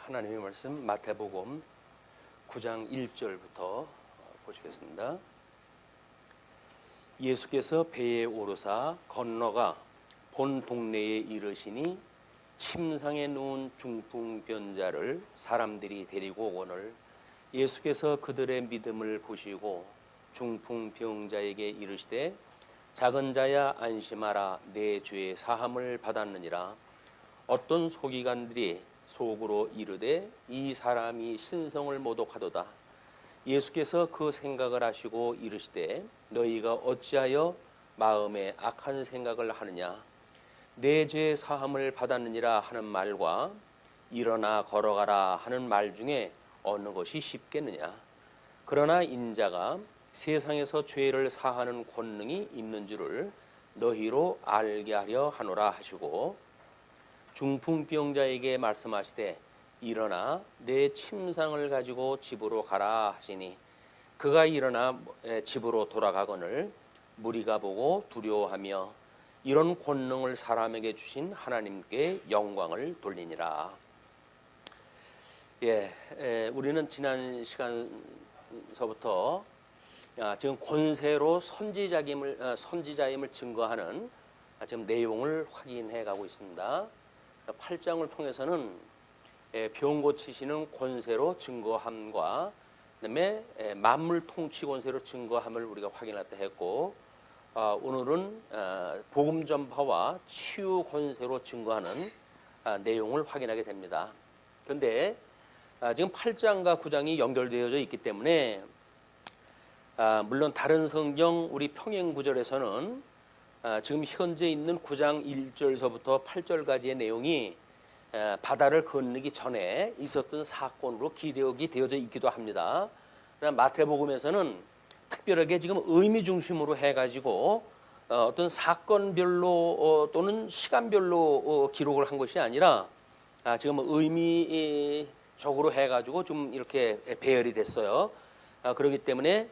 하나님의 말씀 마태복음 9장 1절부터 보시겠습니다. 예수께서 배에 오르사 건너가 본 동네에 이르시니 침상에 누운 중풍병자를 사람들이 데리고 오거늘 예수께서 그들의 믿음을 보시고 중풍병자에게 이르시되 작은 자야 안심하라 내 죄의 사함을 받았느니라. 어떤 서기관들이 속으로 이르되 이 사람이 신성을 모독하도다. 예수께서 그 생각을 하시고 이르시되 너희가 어찌하여 마음에 악한 생각을 하느냐. 내 죄의 사함을 받았느니라 하는 말과 일어나 걸어가라 하는 말 중에 어느 것이 쉽겠느냐. 그러나 인자가 세상에서 죄를 사하는 권능이 있는 줄을 너희로 알게 하려 하노라 하시고 중풍병자에게 말씀하시되 일어나 내 침상을 가지고 집으로 가라 하시니 그가 일어나 집으로 돌아가거늘 무리가 보고 두려워하며 이런 권능을 사람에게 주신 하나님께 영광을 돌리니라. 우리는 지난 시간서부터 지금 권세로 선지자임을 증거하는 지금 내용을 확인해 가고 있습니다. 8장을 통해서는 병 고치시는 권세로 증거함과 그다음에 만물 통치 권세로 증거함을 우리가 확인했다 했고, 오늘은 복음 전파와 치유 권세로 증거하는 내용을 확인하게 됩니다. 그런데 지금 8장과 9장이 연결되어져 있기 때문에 물론 다른 성경 우리 평행 구절에서는 지금 현재 있는 9장 1절서부터 8절까지의 내용이 바다를 건너기 전에 있었던 사건으로 기록이 되어져 있기도 합니다. 마태복음에서는 특별하게 지금 의미 중심으로 해가지고 어떤 사건별로 또는 시간별로 기록을 한 것이 아니라 지금 의미적으로 해가지고 좀 이렇게 배열이 됐어요. 그렇기 때문에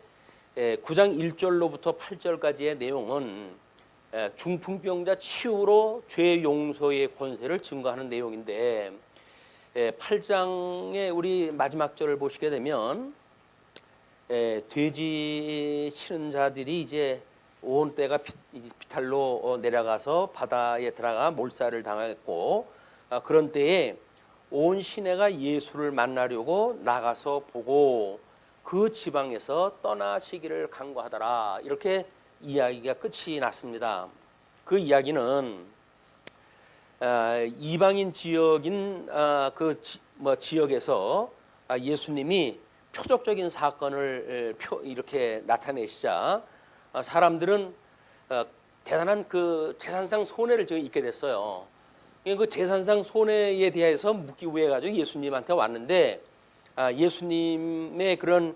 9장 1절로부터 8절까지의 내용은 중풍병자 치유로 죄 용서의 권세를 증거하는 내용인데, 8장의 우리 마지막 절을 보시게 되면 돼지 치는 자들이 이제 온 떼가 비탈로 내려가서 바다에 들어가 몰살을 당했고, 그런 때에 온 시내가 예수를 만나려고 나가서 보고 그 지방에서 떠나시기를 간구하더라. 이렇게 이야기가 끝이 났습니다. 그 이야기는 이방인 지역인 지역에서 예수님이 표적적인 사건을 이렇게 나타내시자 사람들은 대단한 그 재산상 손해를 지금 입게 됐어요. 그 재산상 손해에 대해서 묻기 위해 가지고 예수님한테 왔는데 예수님의 그런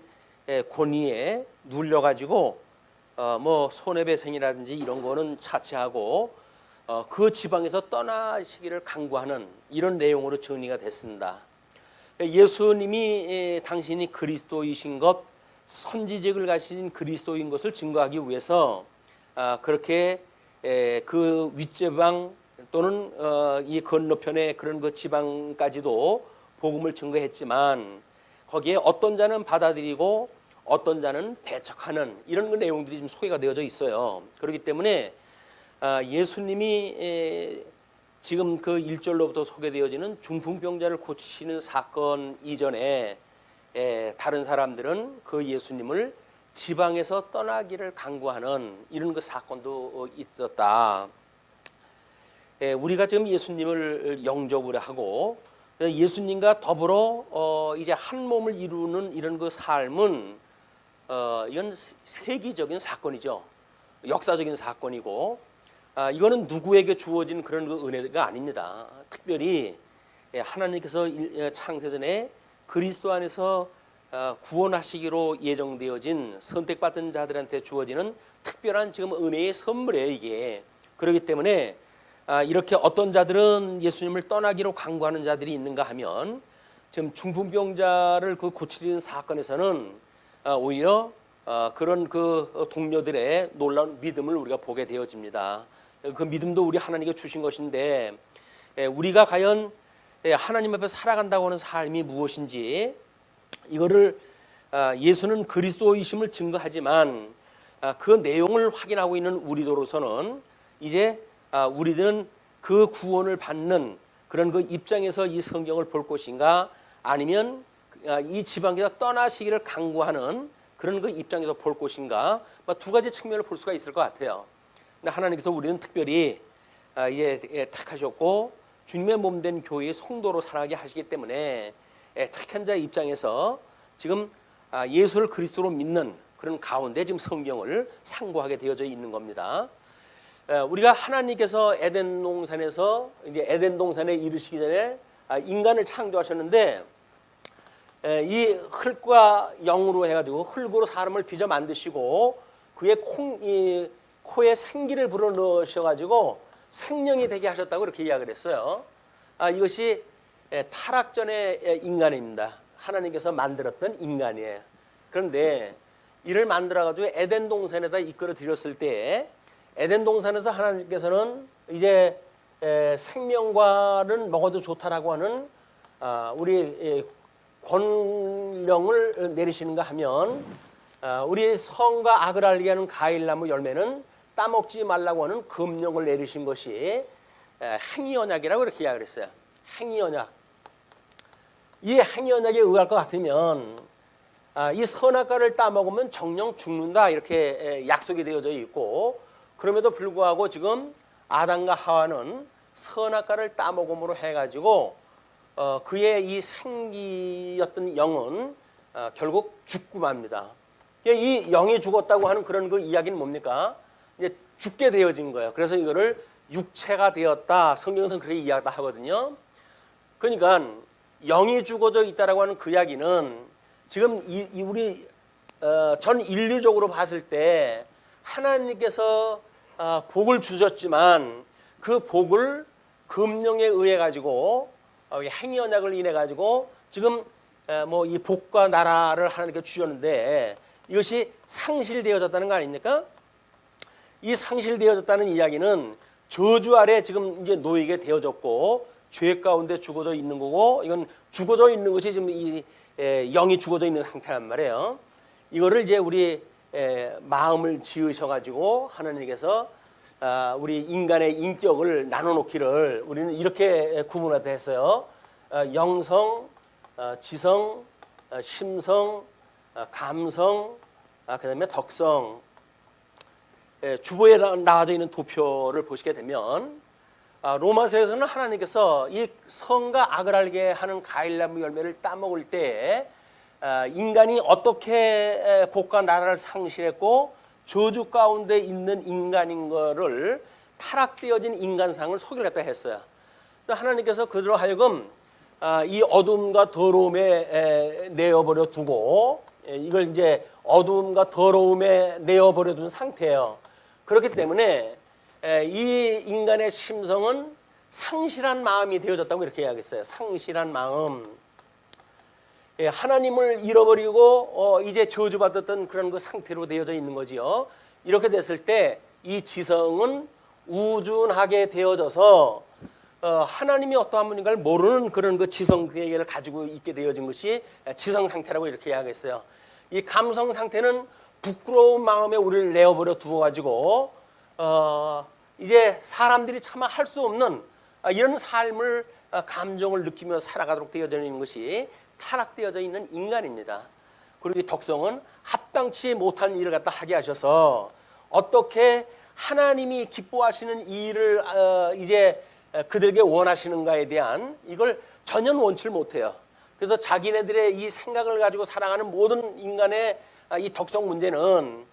권위에 눌려 가지고 손해배상이라든지 이런 거는 차치하고 그 지방에서 떠나시기를 간구하는 이런 내용으로 정리가 됐습니다. 예수님이 당신이 그리스도이신 것, 선지직을 가진 그리스도인 것을 증거하기 위해서 그렇게 그 윗지방 또는 이 건너편의 그런 그 지방까지도 복음을 증거했지만 거기에 어떤 자는 받아들이고 어떤 자는 배척하는 이런 그 내용들이 지금 소개가 되어져 있어요. 그렇기 때문에 예수님이 지금 그 1절로부터 소개되어지는 중풍병자를 고치시는 사건 이전에 다른 사람들은 그 예수님을 지방에서 떠나기를 간구하는 이런 그 사건도 있었다. 우리가 지금 예수님을 영접을 하고 예수님과 더불어 이제 한 몸을 이루는 이런 그 삶은 이건 세기적인 사건이죠. 역사적인 사건이고, 이거는 누구에게 주어진 그런 그 은혜가 아닙니다. 특별히 하나님께서 창세전에 그리스도 안에서 구원하시기로 예정되어진 선택받은 자들한테 주어지는 특별한 지금 은혜의 선물이에요, 이게. 그렇기 때문에 이렇게 어떤 자들은 예수님을 떠나기로 간구하는 자들이 있는가 하면 지금 중풍병자를 그 고치는 사건에서는 오히려 그런 그 동료들의 놀라운 믿음을 우리가 보게 되어집니다. 그 믿음도 우리 하나님께 주신 것인데 우리가 과연 하나님 앞에 살아간다고 하는 삶이 무엇인지 이거를 예수는 그리스도이심을 증거하지만 그 내용을 확인하고 있는 우리로서는 이제 우리들은 그 구원을 받는 그런 그 입장에서 이 성경을 볼 것인가, 아니면 이 지방에서 떠나시기를 강구하는 그런 그 입장에서 볼 것인가, 두 가지 측면을 볼 수가 있을 것 같아요. 근데 하나님께서 우리는 특별히 이제 택하셨고 주님의 몸된 교회의 성도로 살아가게 하시기 때문에 택한 자의 입장에서 지금 예수를 그리스도로 믿는 그런 가운데 지금 성경을 상고하게 되어져 있는 겁니다. 우리가 하나님께서 에덴 동산에서 이제 에덴 동산에 이르시기 전에 인간을 창조하셨는데 이 흙과 영으로 해가지고 흙으로 사람을 빚어 만드시고 그의 코에 생기를 불어넣으셔가지고 생명이 되게 하셨다고 이렇게 이야기를 했어요. 이것이 타락 전의 인간입니다. 하나님께서 만들었던 인간이에요. 그런데 이를 만들어가지고 에덴 동산에다 이끌어 드렸을 때 에덴 동산에서 하나님께서는 이제 생명과는 먹어도 좋다라고 하는 우리 권령을 내리시는가 하면 우리 성과 악을 알게 하는 과일나무 열매는 따먹지 말라고 하는 금령을 내리신 것이 행위언약이라고 이렇게 이야기를 했어요. 행위언약. 이 행위언약에 의할 것 같으면 이 선악과를 따먹으면 정령 죽는다 이렇게 약속이 되어져 있고, 그럼에도 불구하고 지금 아담과 하와는 선악과를 따먹음으로 해가지고 그의 이 생기였던 영은 결국 죽고 맙니다. 이 영이 죽었다고 하는 그런 그 이야기는 뭡니까? 이제 죽게 되어진 거예요. 그래서 이거를 육체가 되었다. 성경에서는 그렇게 이야기다 하거든요. 그러니까 영이 죽어져 있다라고 하는 그 이야기는 지금 우리 전 인류적으로 봤을 때 하나님께서 복을 주셨지만 그 복을 금령에 의해 가지고 행위 언약을 인해 가지고 지금 뭐 이 복과 나라를 하나님께 주셨는데 이것이 상실되어졌다는 거 아닙니까? 이 상실되어졌다는 이야기는 저주 아래 지금 이제 놓이게 되어졌고 죄 가운데 죽어져 있는 거고, 이건 죽어져 있는 것이 지금 이 영이 죽어져 있는 상태란 말이에요. 이거를 이제 우리 마음을 지으셔가지고 하나님께서 우리 인간의 인격을 나눠놓기를 우리는 이렇게 구분하다 했어요. 영성, 지성, 심성, 감성, 그다음에 덕성. 주보에 나와져 있는 도표를 보시게 되면 로마서에서는 하나님께서 이 선과 악을 알게 하는 과일나무 열매를 따먹을 때 인간이 어떻게 복과 나라를 상실했고 저주 가운데 있는 인간인 거를 타락되어진 인간상을 소개를 했다 했어요. 하나님께서 그들로 하여금 이 어둠과 더러움에 내어버려 두고 이걸 이제 어둠과 더러움에 내어버려 둔 상태예요. 그렇기 때문에 이 인간의 심성은 상실한 마음이 되어졌다고 이렇게 이야기했어요. 상실한 마음. 하나님을 잃어버리고 이제 저주받았던 그런 그 상태로 되어져 있는 거지요. 이렇게 됐을 때 이 지성은 우준하게 되어져서 하나님이 어떠한 분인가를 모르는 그런 그 지성 세계를 가지고 있게 되어진 것이 지성 상태라고 이렇게 이야기했어요. 이 감성 상태는 부끄러운 마음에 우리를 내어버려 두어가지고 이제 사람들이 차마 할 수 없는 이런 삶을 감정을 느끼며 살아가도록 되어져 있는 것이 타락되어져 있는 인간입니다. 그리고 이 덕성은 합당치 못한 일을 갖다 하게 하셔서 어떻게 하나님이 기뻐하시는 이 일을 이제 그들에게 원하시는가에 대한 이걸 전혀 원치를 못해요. 그래서 자기네들의 이 생각을 가지고 살아가는 모든 인간의 이 덕성 문제는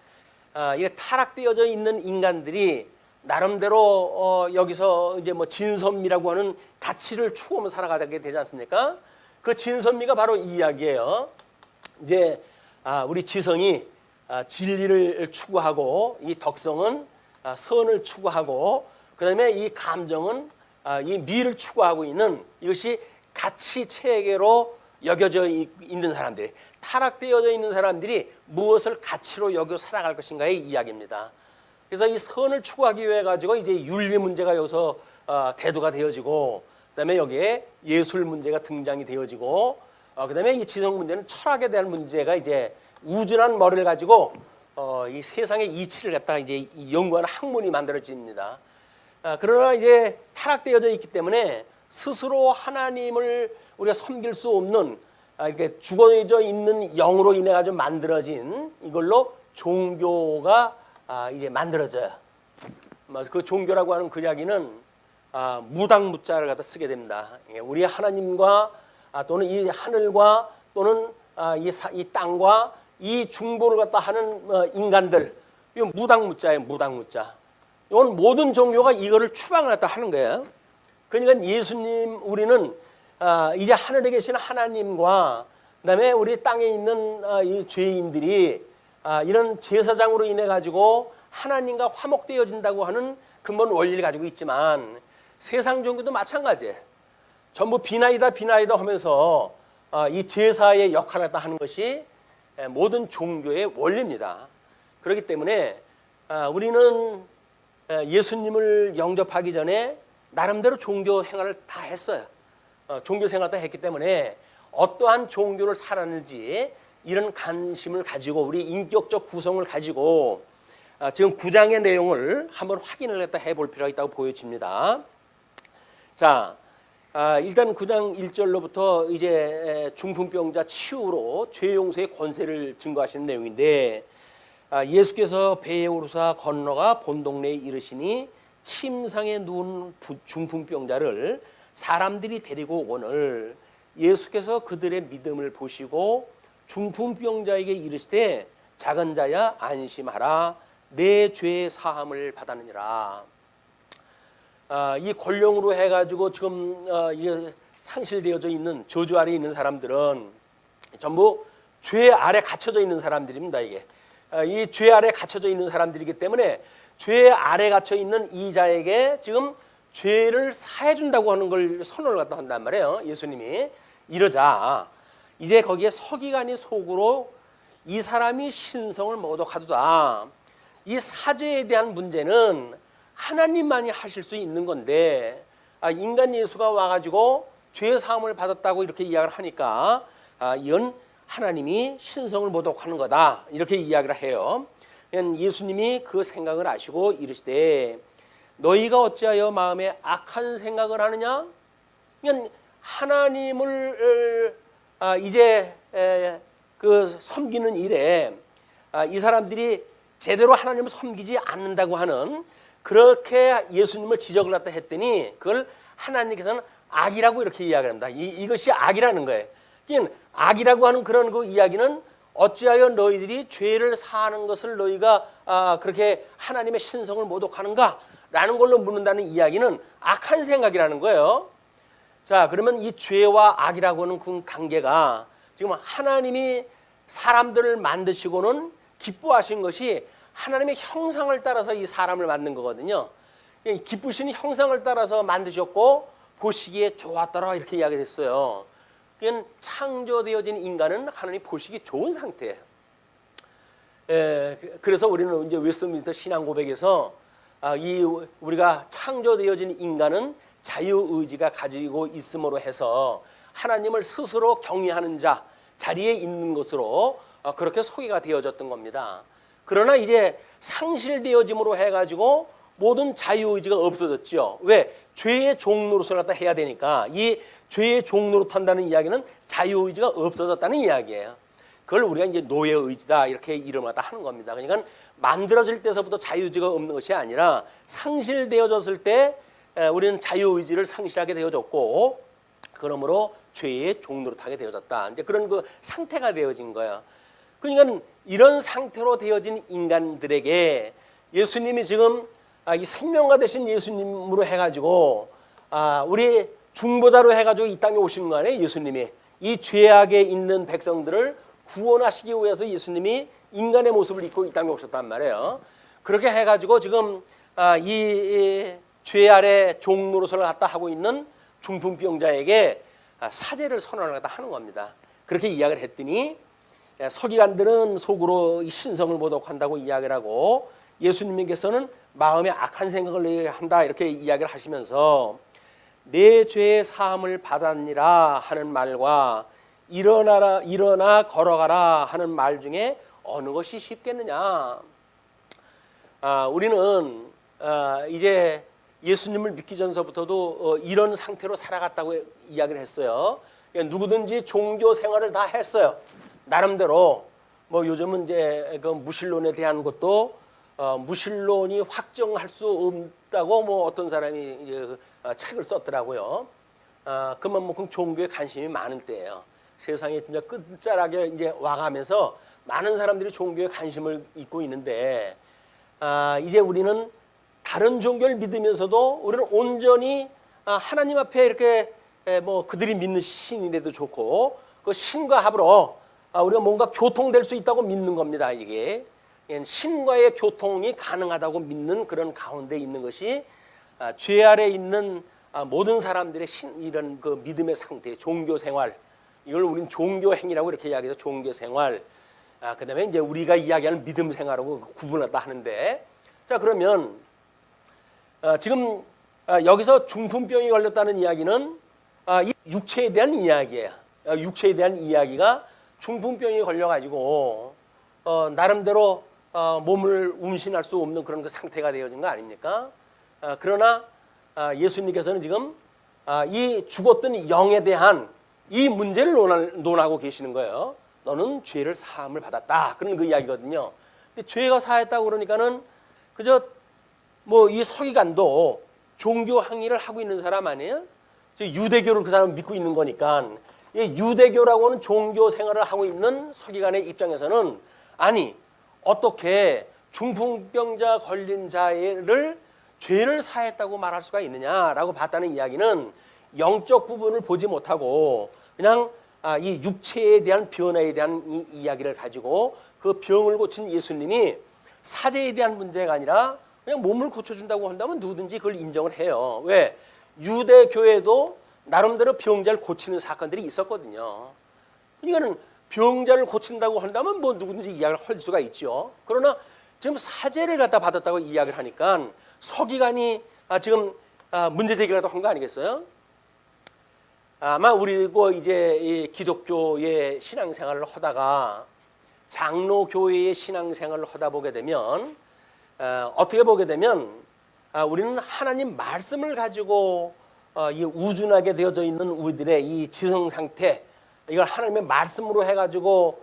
이게 타락되어져 있는 인간들이 나름대로 여기서 이제 뭐 진선미라고 하는 가치를 추구하며 살아가게 되지 않습니까? 그 진선미가 바로 이 이야기예요. 이제 우리 지성이 진리를 추구하고 이 덕성은 선을 추구하고 그다음에 이 감정은 이 미를 추구하고 있는 이것이 가치 체계로 여겨져 있는 사람들이, 타락되어져 있는 사람들이 무엇을 가치로 여겨 살아갈 것인가의 이야기입니다. 그래서 이 선을 추구하기 위해 가지고 이제 윤리 문제가 여기서 대두가 되어지고, 그다음에 여기에 예술 문제가 등장이 되어지고, 그다음에 이 지성 문제는 철학에 대한 문제가 이제 우준한 머리를 가지고 이 세상의 이치를 갖다가 이제 연구하는 학문이 만들어집니다. 그러나 이제 타락되어져 있기 때문에 스스로 하나님을 우리가 섬길 수 없는, 이렇게 죽어져 있는 영으로 인해 가지고 만들어진 이걸로 종교가 이제 만들어져요. 그 종교라고 하는 그 이야기는 무당무자를 갖다 쓰게 됩니다. 우리 하나님과 또는 이 하늘과 또는 이 땅과 이 중보를 갖다 하는 인간들, 이거 무당무자예요. 무당무자. 이건 모든 종교가 이거를 추방을 갖다 하는 거예요. 그러니까 예수님, 우리는 이제 하늘에 계신 하나님과 그다음에 우리 땅에 있는 이 죄인들이 이런 제사장으로 인해 가지고 하나님과 화목되어진다고 하는 근본 원리를 가지고 있지만, 세상 종교도 마찬가지예요. 전부 비나이다 비나이다 하면서 이 제사의 역할을 갖다 하는 것이 모든 종교의 원리입니다. 그렇기 때문에 우리는 예수님을 영접하기 전에 나름대로 종교 생활을 다 했어요. 종교 생활을 다 했기 때문에 어떠한 종교를 살았는지 이런 관심을 가지고 우리 인격적 구성을 가지고 지금 9장의 내용을 한번 확인을 했다 해볼 필요가 있다고 보여집니다. 자, 일단 9장 1절로부터 이제 중풍병자 치유로 죄 용서의 권세를 증거하시는 내용인데, 예수께서 배에 오르사 건너가 본 동네에 이르시니 침상에 누운 중풍병자를 사람들이 데리고 오거늘 예수께서 그들의 믿음을 보시고 중풍병자에게 이르시되 작은 자야 안심하라 내 죄의 사함을 받았느니라. 이 권령으로 해가지고 지금 이게 상실되어져 있는, 저주 아래 있는 사람들은 전부 죄 아래 갇혀져 있는 사람들입니다. 이게 이 죄 아래 갇혀져 있는 사람들이기 때문에 죄 아래 갇혀 있는 이 자에게 지금 죄를 사해준다고 하는 걸 선언을 갖다 한단 말이에요. 예수님이. 이러자 이제 거기에 서기관이 속으로 이 사람이 신성을 모독하도다. 이 사죄에 대한 문제는 하나님만이 하실 수 있는 건데, 인간 예수가 와가지고 죄 사함을 받았다고 이렇게 이야기를 하니까 이건 하나님이 신성을 모독하는 거다 이렇게 이야기를 해요. 예수님이 그 생각을 아시고 이르시되 너희가 어찌하여 마음에 악한 생각을 하느냐? 하나님을 이제 그 섬기는 일에 이 사람들이 제대로 하나님을 섬기지 않는다고 하는, 그렇게 예수님을 지적을 갖다 했더니 그걸 하나님께서는 악이라고 이렇게 이야기합니다. 이것이 악이라는 거예요. 악이라고 하는 그런 그 이야기는 어찌하여 너희들이 죄를 사하는 것을 너희가 그렇게 하나님의 신성을 모독하는가? 라는 걸로 묻는다는 이야기는 악한 생각이라는 거예요. 자, 그러면 이 죄와 악이라고 하는 그 관계가 지금 하나님이 사람들을 만드시고는 기뻐하신 것이 하나님의 형상을 따라서 이 사람을 만든 거거든요. 기쁘신 형상을 따라서 만드셨고 보시기에 좋았더라 이렇게 이야기됐어요. 창조되어진 인간은 하나님 보시기 좋은 상태예요. 그래서 우리는 이제 웨스트민스터 신앙 고백에서 우리가 창조되어진 인간은 자유의지가 가지고 있음으로 해서 하나님을 스스로 경외하는 자리에 있는 것으로 그렇게 소개가 되어졌던 겁니다. 그러나 이제 상실되어짐으로 해가지고 모든 자유의지가 없어졌죠. 왜? 죄의 종노릇을 갖다 해야 되니까. 이 죄의 종노릇 한다는 이야기는 자유의지가 없어졌다는 이야기예요. 그걸 우리가 이제 노예의지다 이렇게 이름을 갖다 하는 겁니다. 그러니까 만들어질 때서부터 자유의지가 없는 것이 아니라 상실되어졌을 때 우리는 자유의지를 상실하게 되어졌고, 그러므로 죄의 종노릇하게 되어졌다. 이제 그런 그 상태가 되어진 거예요. 그러니까 이런 상태로 되어진 인간들에게 예수님이 지금 이 생명과 되신 예수님으로 해가지고 우리 중보자로 해가지고 이 땅에 오신 거 아니에요. 예수님이 이 죄악에 있는 백성들을 구원하시기 위해서 예수님이 인간의 모습을 입고 이 땅에 오셨단 말이에요. 그렇게 해가지고 지금 이 죄 아래 종노릇을 갖다 하고 있는 중풍병자에게 사죄를 선언을 갖다 하는 겁니다. 그렇게 이야기를 했더니 서기관들은 속으로 신성을 모독한다고 이야기를 하고, 예수님께서는 마음에 악한 생각을 한다 이렇게 이야기를 하시면서 내 죄의 사함을 받았니라 하는 말과 일어나 걸어가라 하는 말 중에 어느 것이 쉽겠느냐? 우리는 이제 예수님을 믿기 전서부터도 이런 상태로 살아갔다고 이야기를 했어요. 누구든지 종교 생활을 다 했어요. 나름대로 뭐 요즘은 이제 그 무신론에 대한 것도 무신론이 확정할 수 없다고 뭐 어떤 사람이 이제 책을 썼더라고요. 그만큼 종교에 관심이 많은 때예요. 세상에 진짜 끝자락에 이제 와가면서 많은 사람들이 종교에 관심을 갖고 있는데 이제 우리는 다른 종교를 믿으면서도 우리는 온전히 하나님 앞에 이렇게 뭐 그들이 믿는 신이라도 좋고 그 신과 합으로 우리가 뭔가 교통될 수 있다고 믿는 겁니다. 이게 신과의 교통이 가능하다고 믿는 그런 가운데 있는 것이 죄 아래 있는 모든 사람들의 이런 그 믿음의 상태, 종교 생활, 이걸 우리는 종교 행위라고 이렇게 이야기해서 종교 생활. 그다음에 이제 우리가 이야기하는 믿음 생활하고 구분하다 하는데, 자 그러면 지금 여기서 중풍병이 걸렸다는 이야기는 이 육체에 대한 이야기예요. 육체에 대한 이야기가 중풍병이 걸려가지고 나름대로 몸을 운신할 수 없는 그런 그 상태가 되어진 거 아닙니까? 그러나 예수님께서는 지금 이 죽었던 영에 대한 이 문제를 논하고 계시는 거예요. 너는 죄를 사함을 받았다. 그런 그 이야기거든요. 근데 죄가 사했다고 그러니까는 그저 뭐 이 서기관도 종교 행위를 하고 있는 사람 아니에요? 유대교를 그 사람 믿고 있는 거니까 이 유대교라고 하는 종교 생활을 하고 있는 서기관의 입장에서는 아니 어떻게 중풍병자 걸린 자를 죄를 사했다고 말할 수가 있느냐라고 봤다는 이야기는 영적 부분을 보지 못하고 그냥 이 육체에 대한 변화에 대한 이 이야기를 가지고 그 병을 고친 예수님이 사제에 대한 문제가 아니라 그냥 몸을 고쳐준다고 한다면 누구든지 그걸 인정을 해요. 왜? 유대교회도 나름대로 병자를 고치는 사건들이 있었거든요. 그러니까는 병자를 고친다고 한다면 뭐 누구든지 이야기를 할 수가 있죠. 그러나 지금 사제를 갖다 받았다고 이야기를 하니까 서기관이 지금 문제 제기라도 한 거 아니겠어요? 아마 우리고 이제 이 기독교의 신앙생활을 하다가 장로교회의 신앙생활을 하다 보게 되면 어떻게 보게 되면 우리는 하나님 말씀을 가지고 이 우준하게 되어져 있는 우리들의 이 지성 상태, 이걸 하나님의 말씀으로 해가지고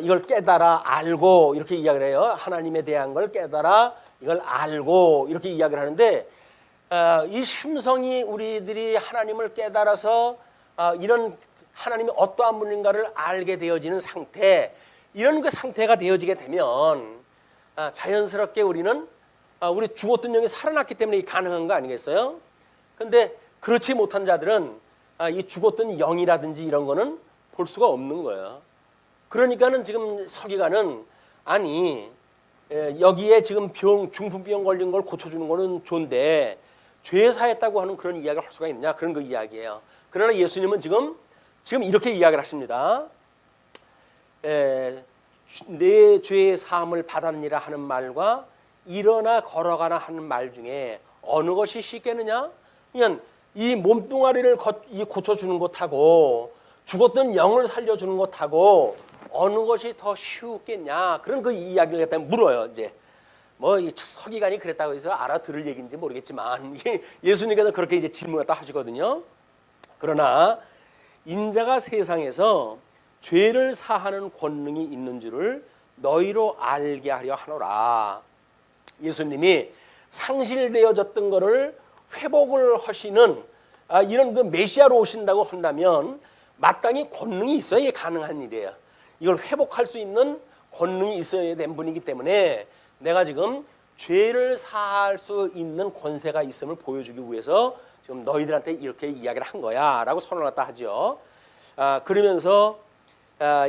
이걸 깨달아 알고 이렇게 이야기를 해요. 하나님에 대한 걸 깨달아 이걸 알고 이렇게 이야기를 하는데 이 심성이 우리들이 하나님을 깨달아서 이런 하나님이 어떠한 분인가를 알게 되어지는 상태, 이런 그 상태가 되어지게 되면 자연스럽게 우리는 우리 죽었던 영이 살아났기 때문에 가능한 거 아니겠어요? 근데 그렇지 못한 자들은 이 죽었던 영이라든지 이런 거는 볼 수가 없는 거예요. 그러니까는 지금 서기관은 아니 여기에 지금 중풍병 걸린 걸 고쳐주는 거는 좋은데 죄 사했다고 하는 그런 이야기를 할 수가 있느냐, 그런 그 이야기예요. 그러나 예수님은 지금 이렇게 이야기를 하십니다. 내 죄의 사함을 받았니라 하는 말과 일어나 걸어가라 하는 말 중에 어느 것이 쉽겠느냐? 그냥 이 몸뚱아리를 고쳐주는 것하고 죽었던 영을 살려주는 것하고 어느 것이 더 쉽겠냐? 그런 그 이야기를 갖다 물어요. 이제 뭐 서기관이 그랬다고 해서 알아들을 얘기인지 모르겠지만 예수님께서 그렇게 이제 질문을 딱 하시거든요. 그러나 인자가 세상에서 죄를 사하는 권능이 있는 줄을 너희로 알게 하려 하노라. 예수님이 상실되어졌던 것을 회복을 하시는 이런 그 메시아로 오신다고 한다면 마땅히 권능이 있어야 가능한 일이에요. 이걸 회복할 수 있는 권능이 있어야 된 분이기 때문에 내가 지금 죄를 사할 수 있는 권세가 있음을 보여주기 위해서 지금 너희들한테 이렇게 이야기를 한 거야 라고 선언했다 하죠. 그러면서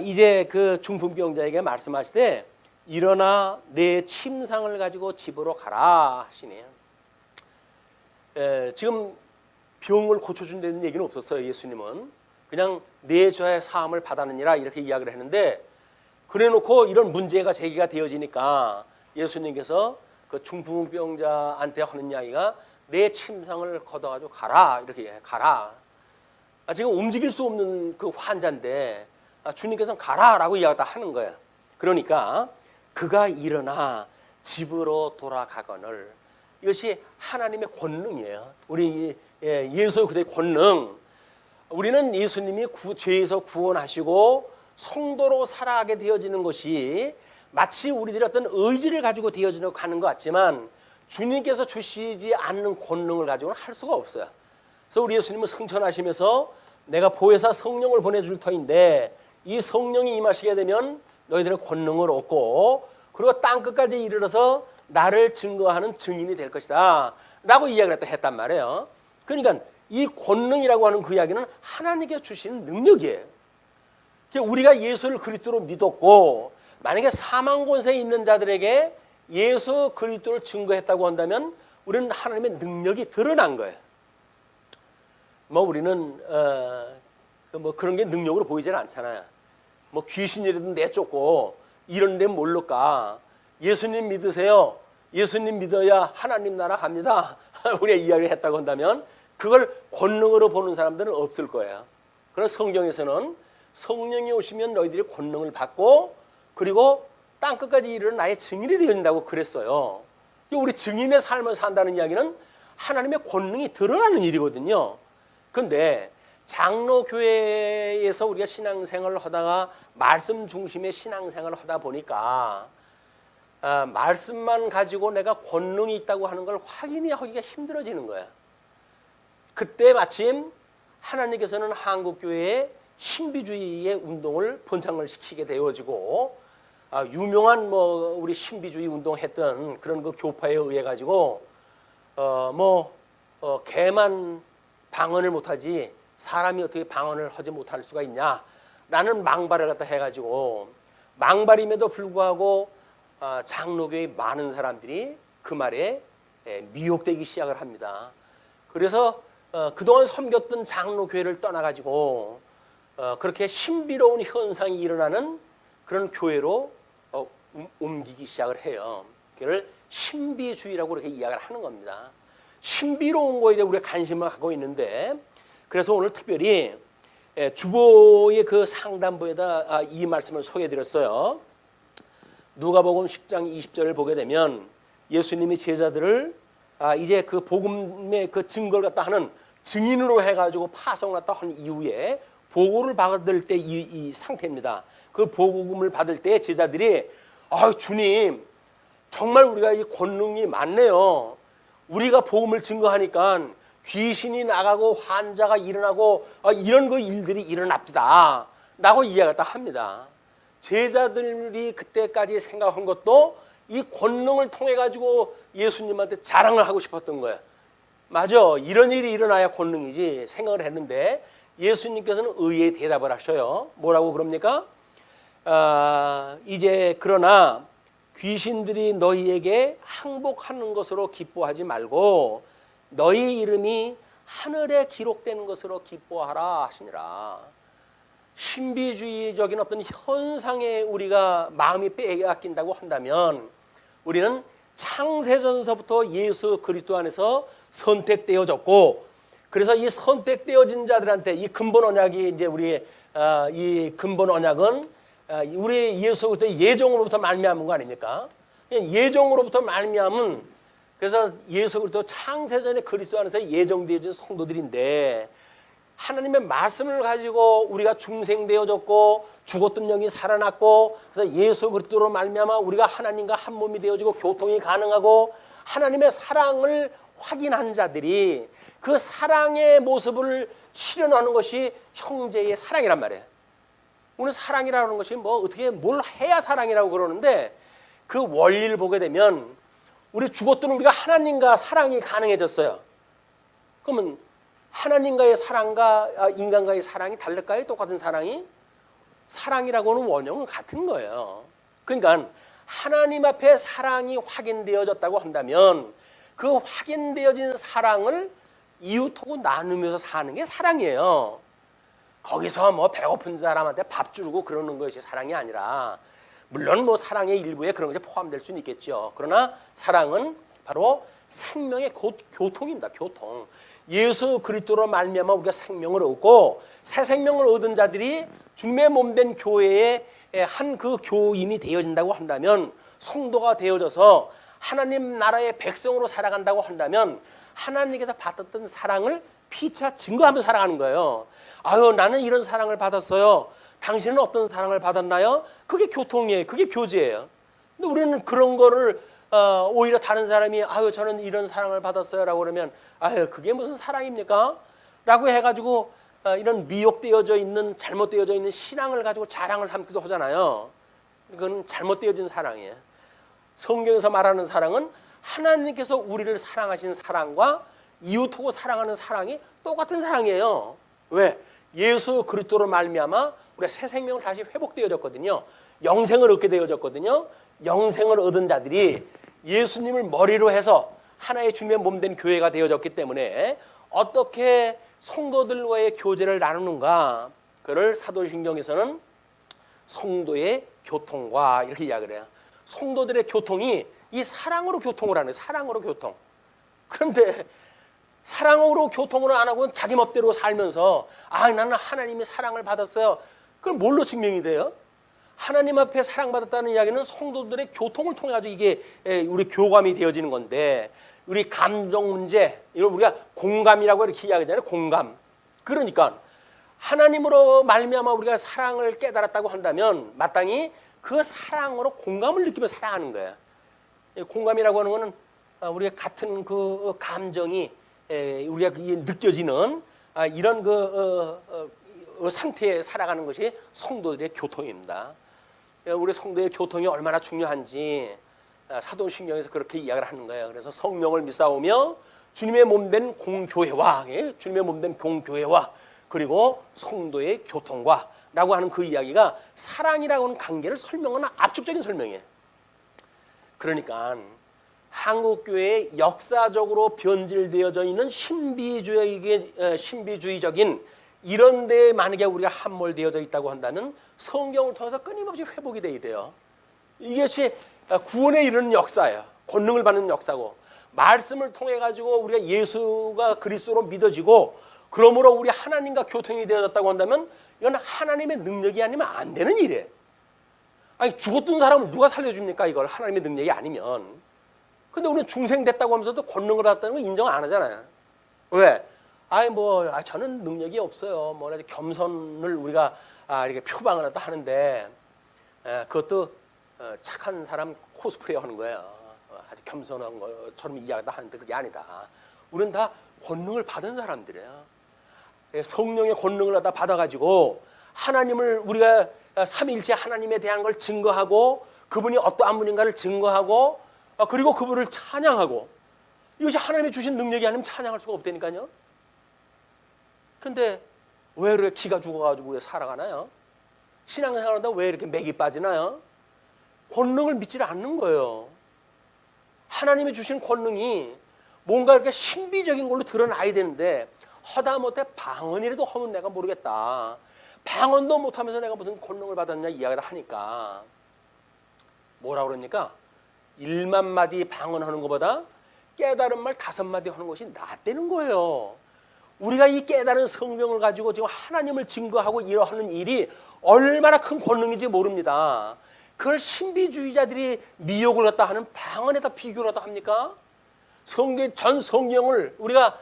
이제 그 중풍병자에게 말씀하시되 일어나 내 침상을 가지고 집으로 가라 하시네요. 지금 병을 고쳐준다는 얘기는 없었어요. 예수님은 그냥 내 죄의 사함을 받았느니라 이렇게 이야기를 했는데, 그래놓고 이런 문제가 제기가 되어지니까 예수님께서 그 중풍병자한테 하는 이야기가 내 침상을 걷어가지고 가라 이렇게 해. 가라. 지금 움직일 수 없는 그 환자인데 주님께서는 가라라고 이야기를 하는 거예요. 그러니까 그가 일어나 집으로 돌아가거늘. 이것이 하나님의 권능이에요. 우리 예수 그리스도의 권능. 우리는 예수님이 죄에서 구원하시고 성도로 살아가게 되어지는 것이 마치 우리들이 어떤 의지를 가지고 되어지는 가는 것 같지만 주님께서 주시지 않는 권능을 가지고는 할 수가 없어요. 그래서 우리 예수님은 승천하시면서 내가 보혜사 성령을 보내줄 터인데 이 성령이 임하시게 되면 너희들은 권능을 얻고 그리고 땅끝까지 이르러서 나를 증거하는 증인이 될 것이다 라고 이야기를 했단 말이에요. 그러니까 이 권능이라고 하는 그 이야기는 하나님께서 주시는 능력이에요. 우리가 예수를 그리스도로 믿었고 만약에 사망 권세에 있는 자들에게 예수 그리스도를 증거했다고 한다면 우리는 하나님의 능력이 드러난 거예요. 우리는 그런 게 능력으로 보이지는 않잖아요. 귀신이라도 내쫓고 이런 데 모를까. 예수님 믿으세요. 예수님 믿어야 하나님 나라 갑니다. 우리가 이야기를 했다고 한다면 그걸 권능으로 보는 사람들은 없을 거예요. 그러나 성경에서는 성령이 오시면 너희들이 권능을 받고 그리고 땅끝까지 이르는 나의 증인이 되어진다고 그랬어요. 우리 증인의 삶을 산다는 이야기는 하나님의 권능이 드러나는 일이거든요. 그런데 장로교회에서 우리가 신앙생활을 하다가 말씀 중심의 신앙생활을 하다 보니까 말씀만 가지고 내가 권능이 있다고 하는 걸 확인하기가 힘들어지는 거야. 그때 마침 하나님께서는 한국교회에 신비주의의 운동을 번창을 시키게 되어지고 유명한 우리 신비주의 운동했던 그런 그 교파에 의해 가지고 개만 방언을 못하지 사람이 어떻게 방언을 하지 못할 수가 있냐라는 망발을 갖다 해가지고 망발임에도 불구하고 장로교의 많은 사람들이 그 말에 미혹되기 시작을 합니다. 그래서 그동안 섬겼던 장로교회를 떠나가지고 그렇게 신비로운 현상이 일어나는 그런 교회로 옮기기 시작을 해요. 그걸 신비주의라고 그렇게 이야기를 하는 겁니다. 신비로운 거에 대해 우리가 관심을 갖고 있는데 그래서 오늘 특별히 주보의 그 상단부에다 이 말씀을 소개해드렸어요. 누가복음 10장 20절을 보게 되면 예수님이 제자들을 이제 그 복음의 그 증거를 갖다 하는 증인으로 해가지고 파송을 갖다 한 이후에 보고를 받을 때 이 상태입니다. 그 복음을 받을 때 제자들이 주님 정말 우리가 이 권능이 많네요. 우리가 복음을 증거하니까 귀신이 나가고 환자가 일어나고 이런 그 일들이 일어납니다 라고 이야기를 합니다. 제자들이 그때까지 생각한 것도 이 권능을 통해 가지고 예수님한테 자랑을 하고 싶었던 거예요. 맞아, 이런 일이 일어나야 권능이지 생각을 했는데 예수님께서는 의외의 대답을 하셔요. 뭐라고 그럽니까? 이제 그러나 귀신들이 너희에게 항복하는 것으로 기뻐하지 말고 너희 이름이 하늘에 기록되는 것으로 기뻐하라 하시니라. 신비주의적인 어떤 현상에 우리가 마음이 빼앗긴다고 한다면 우리는 창세전서부터 예수 그리스도 안에서 선택되어졌고 그래서 이 선택되어진 자들한테 이 근본 언약이 이제 우리 이 근본 언약은 우리 예수 그리스도의 예정으로부터 말미암은 거 아닙니까? 예정으로부터 말미암은 그래서 예수 그리스도 창세전에 그리스도 안에서 예정되어진 성도들인데 하나님의 말씀을 가지고 우리가 중생되어졌고 죽었던 영이 살아났고 그래서 예수 그리스도로 말미암아 우리가 하나님과 한 몸이 되어지고 교통이 가능하고 하나님의 사랑을 확인한 자들이 그 사랑의 모습을 실현하는 것이 형제의 사랑이란 말이에요. 오늘 사랑이라는 것이 어떻게 뭘 해야 사랑이라고 그러는데 그 원리를 보게 되면 우리 죽었던 우리가 하나님과 사랑이 가능해졌어요. 그러면 하나님과의 사랑과 인간과의 사랑이 다를까요? 똑같은 사랑이? 사랑이라고 하는 원형은 같은 거예요. 그러니까 하나님 앞에 사랑이 확인되어졌다고 한다면 그 확인되어진 사랑을 이웃하고 나누면서 사는 게 사랑이에요. 거기서 배고픈 사람한테 밥 주고 그러는 것이 사랑이 아니라 물론 사랑의 일부에 그런 것이 포함될 수는 있겠죠. 그러나 사랑은 바로 생명의 교통입니다. 교통. 예수 그리스도로 말미암아 우리가 생명을 얻고 새 생명을 얻은 자들이 주님의 몸된 교회의 한 그 교인이 되어진다고 한다면, 성도가 되어져서 하나님 나라의 백성으로 살아간다고 한다면 하나님께서 받았던 사랑을 피차 증거하면서 살아가는 거예요. 아유, 나는 이런 사랑을 받았어요. 당신은 어떤 사랑을 받았나요? 그게 교통이에요. 그게 교제예요. 근데 우리는 그런 거를 오히려 다른 사람이 아유, 저는 이런 사랑을 받았어요 라고 그러면 아유, 그게 무슨 사랑입니까? 라고 해가지고 이런 미혹되어져 있는, 잘못되어져 있는 신앙을 가지고 자랑을 삼기도 하잖아요. 그건 잘못되어진 사랑이에요. 성경에서 말하는 사랑은 하나님께서 우리를 사랑하신 사랑과 이웃하고 사랑하는 사랑이 똑같은 사랑이에요. 왜? 예수 그리스도로 말미암아 우리가 새 생명을 다시 회복되어졌거든요. 영생을 얻게 되어졌거든요. 영생을 얻은 자들이 예수님을 머리로 해서 하나의 주님의 몸된 교회가 되어졌기 때문에 어떻게 성도들과의 교제를 나누는가, 그를 사도신경에서는 성도의 교통과 이렇게 이야기를 해요. 성도들의 교통이 이 사랑으로 교통을 하는, 사랑으로 교통. 그런데 사랑으로 교통을 안 하고 자기 멋대로 살면서 아, 나는 하나님이 사랑을 받았어요. 그건 뭘로 증명이 돼요? 하나님 앞에 사랑받았다는 이야기는 성도들의 교통을 통해 가지고 이게 우리 교감이 되어지는 건데, 우리 감정 문제, 이걸 우리가 공감이라고 이렇게 이야기하잖아요. 공감. 그러니까 하나님으로 말미암아 우리가 사랑을 깨달았다고 한다면 마땅히 그 사랑으로 공감을 느끼며 살아가는 거예요. 공감이라고 하는 것은 우리가 같은 그 감정이 우리가 느껴지는 이런 상태에 살아가는 것이 성도들의 교통입니다. 우리 성도의 교통이 얼마나 중요한지 사도신경에서 그렇게 이야기를 하는 거예요. 그래서 성령을 믿사오며 주님의 몸된 공교회와, 주님의 몸된 공교회와 그리고 성도의 교통과 라고 하는 그 이야기가 사랑이라고 하는 관계를 설명하는 압축적인 설명이에요. 그러니까 한국교회에 역사적으로 변질되어져 있는 신비주의적인 이런 데에 만약에 우리가 함몰되어져 있다고 한다면 성경을 통해서 끊임없이 회복이 돼야 돼요. 이것이 구원에 이르는 역사예요. 권능을 받는 역사고, 말씀을 통해 가지고 우리가 예수가 그리스도로 믿어지고 그러므로 우리 하나님과 교통이 되어졌다고 한다면 이건 하나님의 능력이 아니면 안 되는 일이에요. 아니, 죽었던 사람을 누가 살려줍니까? 이걸 하나님의 능력이 아니면. 근데 우리는 중생됐다고 하면서도 권능을 받았다는 거 인정 안 하잖아요. 왜? 저는 능력이 없어요. 겸손을 우리가 이렇게 표방을 하는데 그것도 착한 사람 코스프레 하는 거예요. 아주 겸손한 것처럼 이야기다 하는데 그게 아니다. 우리는 다 권능을 받은 사람들이에요. 성령의 권능을 다 받아가지고 하나님을 우리가 삼위일체 하나님에 대한 걸 증거하고 그분이 어떠한 분인가를 증거하고 그리고 그분을 찬양하고, 이것이 하나님이 주신 능력이 아니면 찬양할 수가 없다니까요. 근데 왜 이렇게 기가 죽어가지고 왜 살아가나요? 신앙생활하다 왜 이렇게 맥이 빠지나요? 권능을 믿지를 않는 거예요. 하나님이 주신 권능이 뭔가 이렇게 신비적인 걸로 드러나야 되는데 하다못해 방언이라도 하면 내가 모르겠다. 방언도 못하면서 내가 무슨 권능을 받았냐 이야기를 하니까 뭐라 그럽니까? 1만 마디 방언하는 것보다 깨달은 말 5마디 하는 것이 낫다는 거예요. 우리가 이 깨달은 성경을 가지고 지금 하나님을 증거하고 이러하는 일이 얼마나 큰 권능인지 모릅니다. 그걸 신비주의자들이 미혹을 갖다 하는 방언에다 비교를 갖다 합니까? 전 성경을 우리가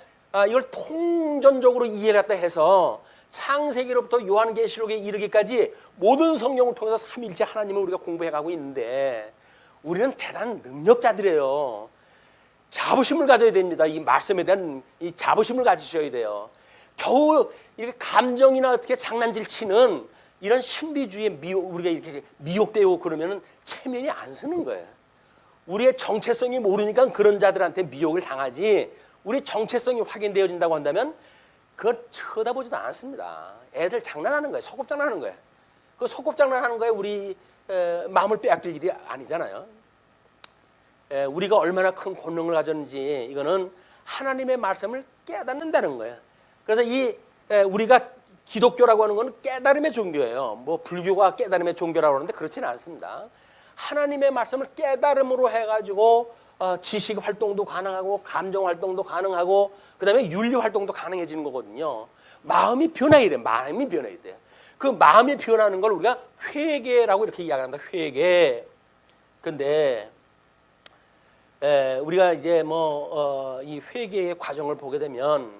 이걸 통전적으로 이해를 갖다 해서 창세기로부터 요한계시록에 이르기까지 모든 성경을 통해서 삼위일체 하나님을 우리가 공부해가고 있는데 우리는 대단한 능력자들이에요. 자부심을 가져야 됩니다. 이 말씀에 대한 이 자부심을 가지셔야 돼요. 겨우 이렇게 감정이나 어떻게 장난질 치는 이런 신비주의에 우리가 이렇게 미혹되고 그러면은 체면이 안 서는 거예요. 우리의 정체성이 모르니까 그런 자들한테 미혹을 당하지, 우리 정체성이 확인되어진다고 한다면 그걸 쳐다보지도 않습니다. 애들 장난하는 거예요. 소꿉장난하는 거예요. 그 소꿉장난하는 거에 우리 마음을 빼앗길 일이 아니잖아요. 우리가 얼마나 큰 권능을 가졌는지 이거는 하나님의 말씀을 깨닫는다는 거예요. 그래서 우리가 기독교라고 하는 것은 깨달음의 종교예요. 뭐 불교가 깨달음의 종교라고 하는데 그렇지는 않습니다. 하나님의 말씀을 깨달음으로 해가지고 지식 활동도 가능하고 감정 활동도 가능하고 그다음에 윤리 활동도 가능해지는 거거든요. 마음이 변해야 돼. 마음이 변해야 돼. 그 마음이 변하는 걸 우리가 회개라고 이렇게 이야기합니다. 회개. 근데 우리가 이제 이 회개의 과정을 보게 되면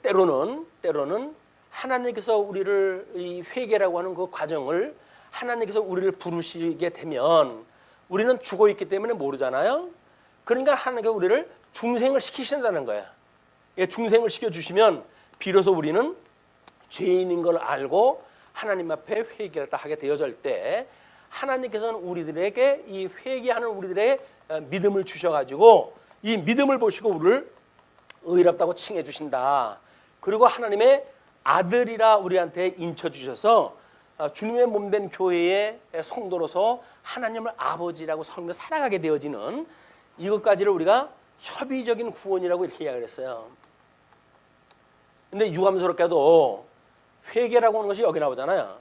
때로는 하나님께서 우리를 이 회개라고 하는 그 과정을 하나님께서 우리를 부르시게 되면 우리는 죽어 있기 때문에 모르잖아요. 그러니까 하나님께서 우리를 중생을 시키신다는 거야. 중생을 시켜주시면 비로소 우리는 죄인인 걸 알고 하나님 앞에 회개를 하게 되어질 때 하나님께서는 우리들에게 이 회개하는 우리들의 믿음을 주셔가지고 이 믿음을 보시고 우리를 의롭다고 칭해 주신다. 그리고 하나님의 아들이라 우리한테 인쳐주셔서 주님의 몸된 교회의 성도로서 하나님을 아버지라고 섬기며 살아가게 되어지는 이것까지를 우리가 협의적인 구원이라고 이렇게 이야기를 했어요. 근데 유감스럽게도 회개라고 하는 것이 여기 나오잖아요.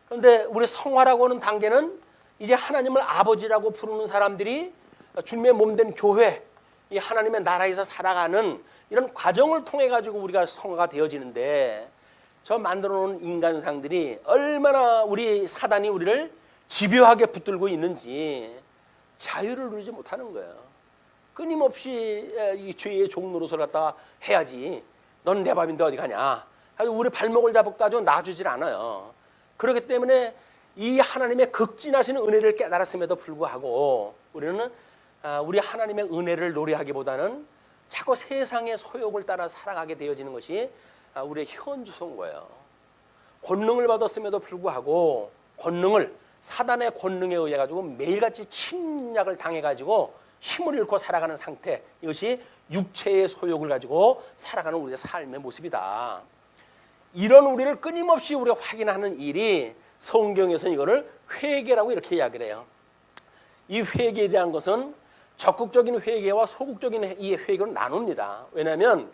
그런데 우리 성화라고 하는 단계는 이제 하나님을 아버지라고 부르는 사람들이 주님의 몸된 교회, 이 하나님의 나라에서 살아가는 이런 과정을 통해 가지고 우리가 성화가 되어지는데 저 만들어 놓은 인간상들이 얼마나 우리 사단이 우리를 집요하게 붙들고 있는지 자유를 누리지 못하는 거예요. 끊임없이 이 죄의 종노릇을 갖다 해야지. 넌 내 밥인데 어디 가냐. 우리 발목을 잡아가지고 놔주질 않아요. 그렇기 때문에 이 하나님의 극진하신 은혜를 깨달았음에도 불구하고 우리는 우리 하나님의 은혜를 노래하기보다는 자꾸 세상의 소욕을 따라 살아가게 되어지는 것이 우리의 현주소인 거예요. 권능을 받았음에도 불구하고 사단의 권능에 의해 가지고 매일같이 침략을 당해 가지고 힘을 잃고 살아가는 상태, 이것이 육체의 소욕을 가지고 살아가는 우리의 삶의 모습이다. 이런 우리를 끊임없이 우리가 확인하는 일이 성경에서는 이거를 회개라고 이렇게 이야기를 해요. 이 회개에 대한 것은 적극적인 회개와 소극적인 이 회개로 나눕니다. 왜냐하면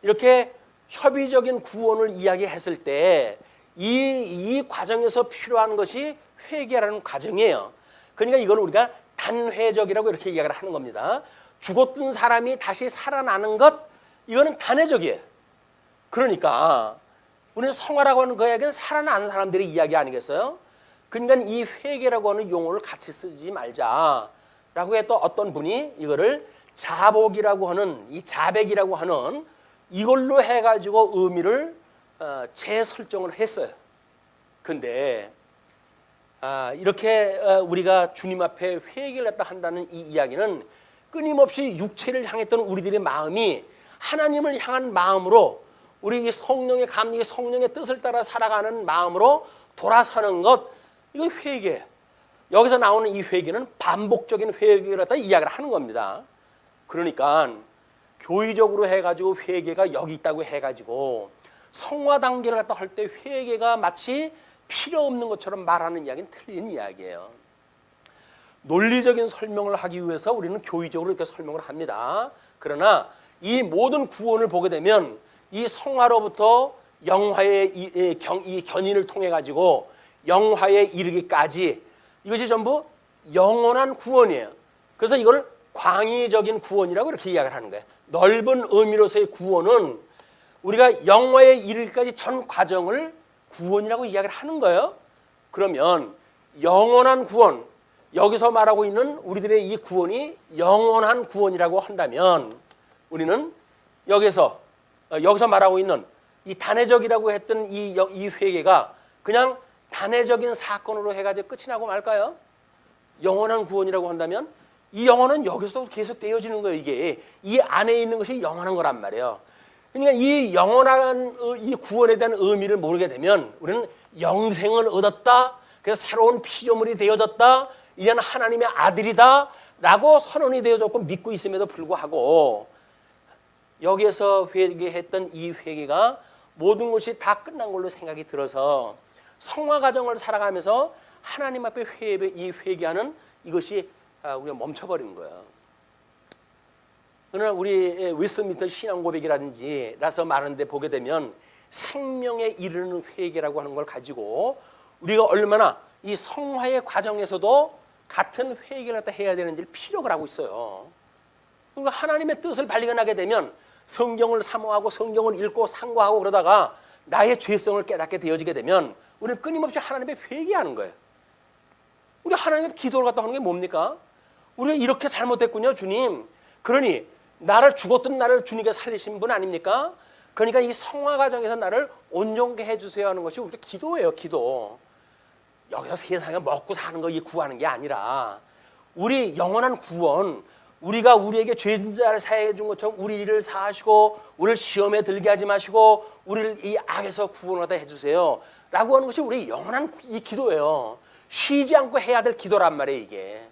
이렇게 협의적인 구원을 이야기했을 때 이 과정에서 필요한 것이 회개라는 과정이에요. 그러니까 이걸 우리가 단회적이라고 이렇게 이야기를 하는 겁니다. 죽었던 사람이 다시 살아나는 것, 이거는 단회적이에요. 그러니까 우리는 성화라고 하는 거에는 살아나는 사람들의 이야기 아니겠어요? 그러니까 이 회개라고 하는 용어를 같이 쓰지 말자라고 했던 어떤 분이 이거를 자복이라고 하는, 이 자백이라고 하는 이걸로 해가지고 의미를 재설정을 했어요. 근데 이렇게 우리가 주님 앞에 회개를 했다 한다는 이 이야기는 끊임없이 육체를 향했던 우리들의 마음이 하나님을 향한 마음으로, 우리 성령의 감리, 성령의 뜻을 따라 살아가는 마음으로 돌아서는 것, 이거 회개. 여기서 나오는 이 회개는 반복적인 회개를 갖다 이야기를 하는 겁니다. 그러니까 교의적으로 해가지고 회개가 여기 있다고 해가지고 성화 단계를 갖다 할 때 회개가 마치 필요 없는 것처럼 말하는 이야기는 틀린 이야기예요. 논리적인 설명을 하기 위해서 우리는 교의적으로 이렇게 설명을 합니다. 그러나 이 모든 구원을 보게 되면 이 성화로부터 영화의 이 견인을 통해 가지고 영화에 이르기까지 이것이 전부 영원한 구원이에요. 그래서 이걸 광의적인 구원이라고 이렇게 이야기를 하는 거예요. 넓은 의미로서의 구원은 우리가 영화에 이르기까지 전 과정을 구원이라고 이야기를 하는 거예요. 그러면 영원한 구원, 여기서 말하고 있는 우리들의 이 구원이 영원한 구원이라고 한다면 우리는 여기서 말하고 있는 이 단회적이라고 했던 이 회개가 그냥 단회적인 사건으로 해가지고 끝이 나고 말까요? 영원한 구원이라고 한다면 이 영혼은 여기서도 계속 되어지는 거예요. 이게 이 안에 있는 것이 영원한 거란 말이에요. 그러니까 이 영원한 이 구원에 대한 의미를 모르게 되면 우리는 영생을 얻었다, 그래서 새로운 피조물이 되어졌다, 이제는 하나님의 아들이다 라고 선언이 되어졌고 믿고 있음에도 불구하고 여기에서 회개했던 이 회개가 모든 것이 다 끝난 걸로 생각이 들어서 성화 과정을 살아가면서 하나님 앞에 이 회개하는 이것이 우리가 멈춰버린 거예요. 그러나 우리 웨스트민스터 신앙고백이라든지 라서 말하는데 보게 되면 생명에 이르는 회개라고 하는 걸 가지고 우리가 얼마나 이 성화의 과정에서도 같은 회개를 갖다 해야 되는지를 피력을 하고 있어요. 그러니까 하나님의 뜻을 발견하게 되면 성경을 사모하고 성경을 읽고 상고하고 그러다가 나의 죄성을 깨닫게 되어지게 되면 우리는 끊임없이 하나님의 회개하는 거예요. 우리 하나님의 기도를 갖다 하는 게 뭡니까? 우리가 이렇게 잘못했군요, 주님. 그러니 나를 죽었던 나를 주님께 살리신 분 아닙니까? 그러니까 이 성화 과정에서 나를 온전케 해주세요 하는 것이 우리가 기도예요, 기도. 여기서 세상에 먹고 사는 거 구하는 게 아니라 우리 영원한 구원, 우리가 우리에게 죄인자를 사해 준 것처럼 우리를 사하시고 우리를 시험에 들게 하지 마시고 우리를 이 악에서 구원하다 해주세요 라고 하는 것이 우리 영원한 이 기도예요. 쉬지 않고 해야 될 기도란 말이에요, 이게.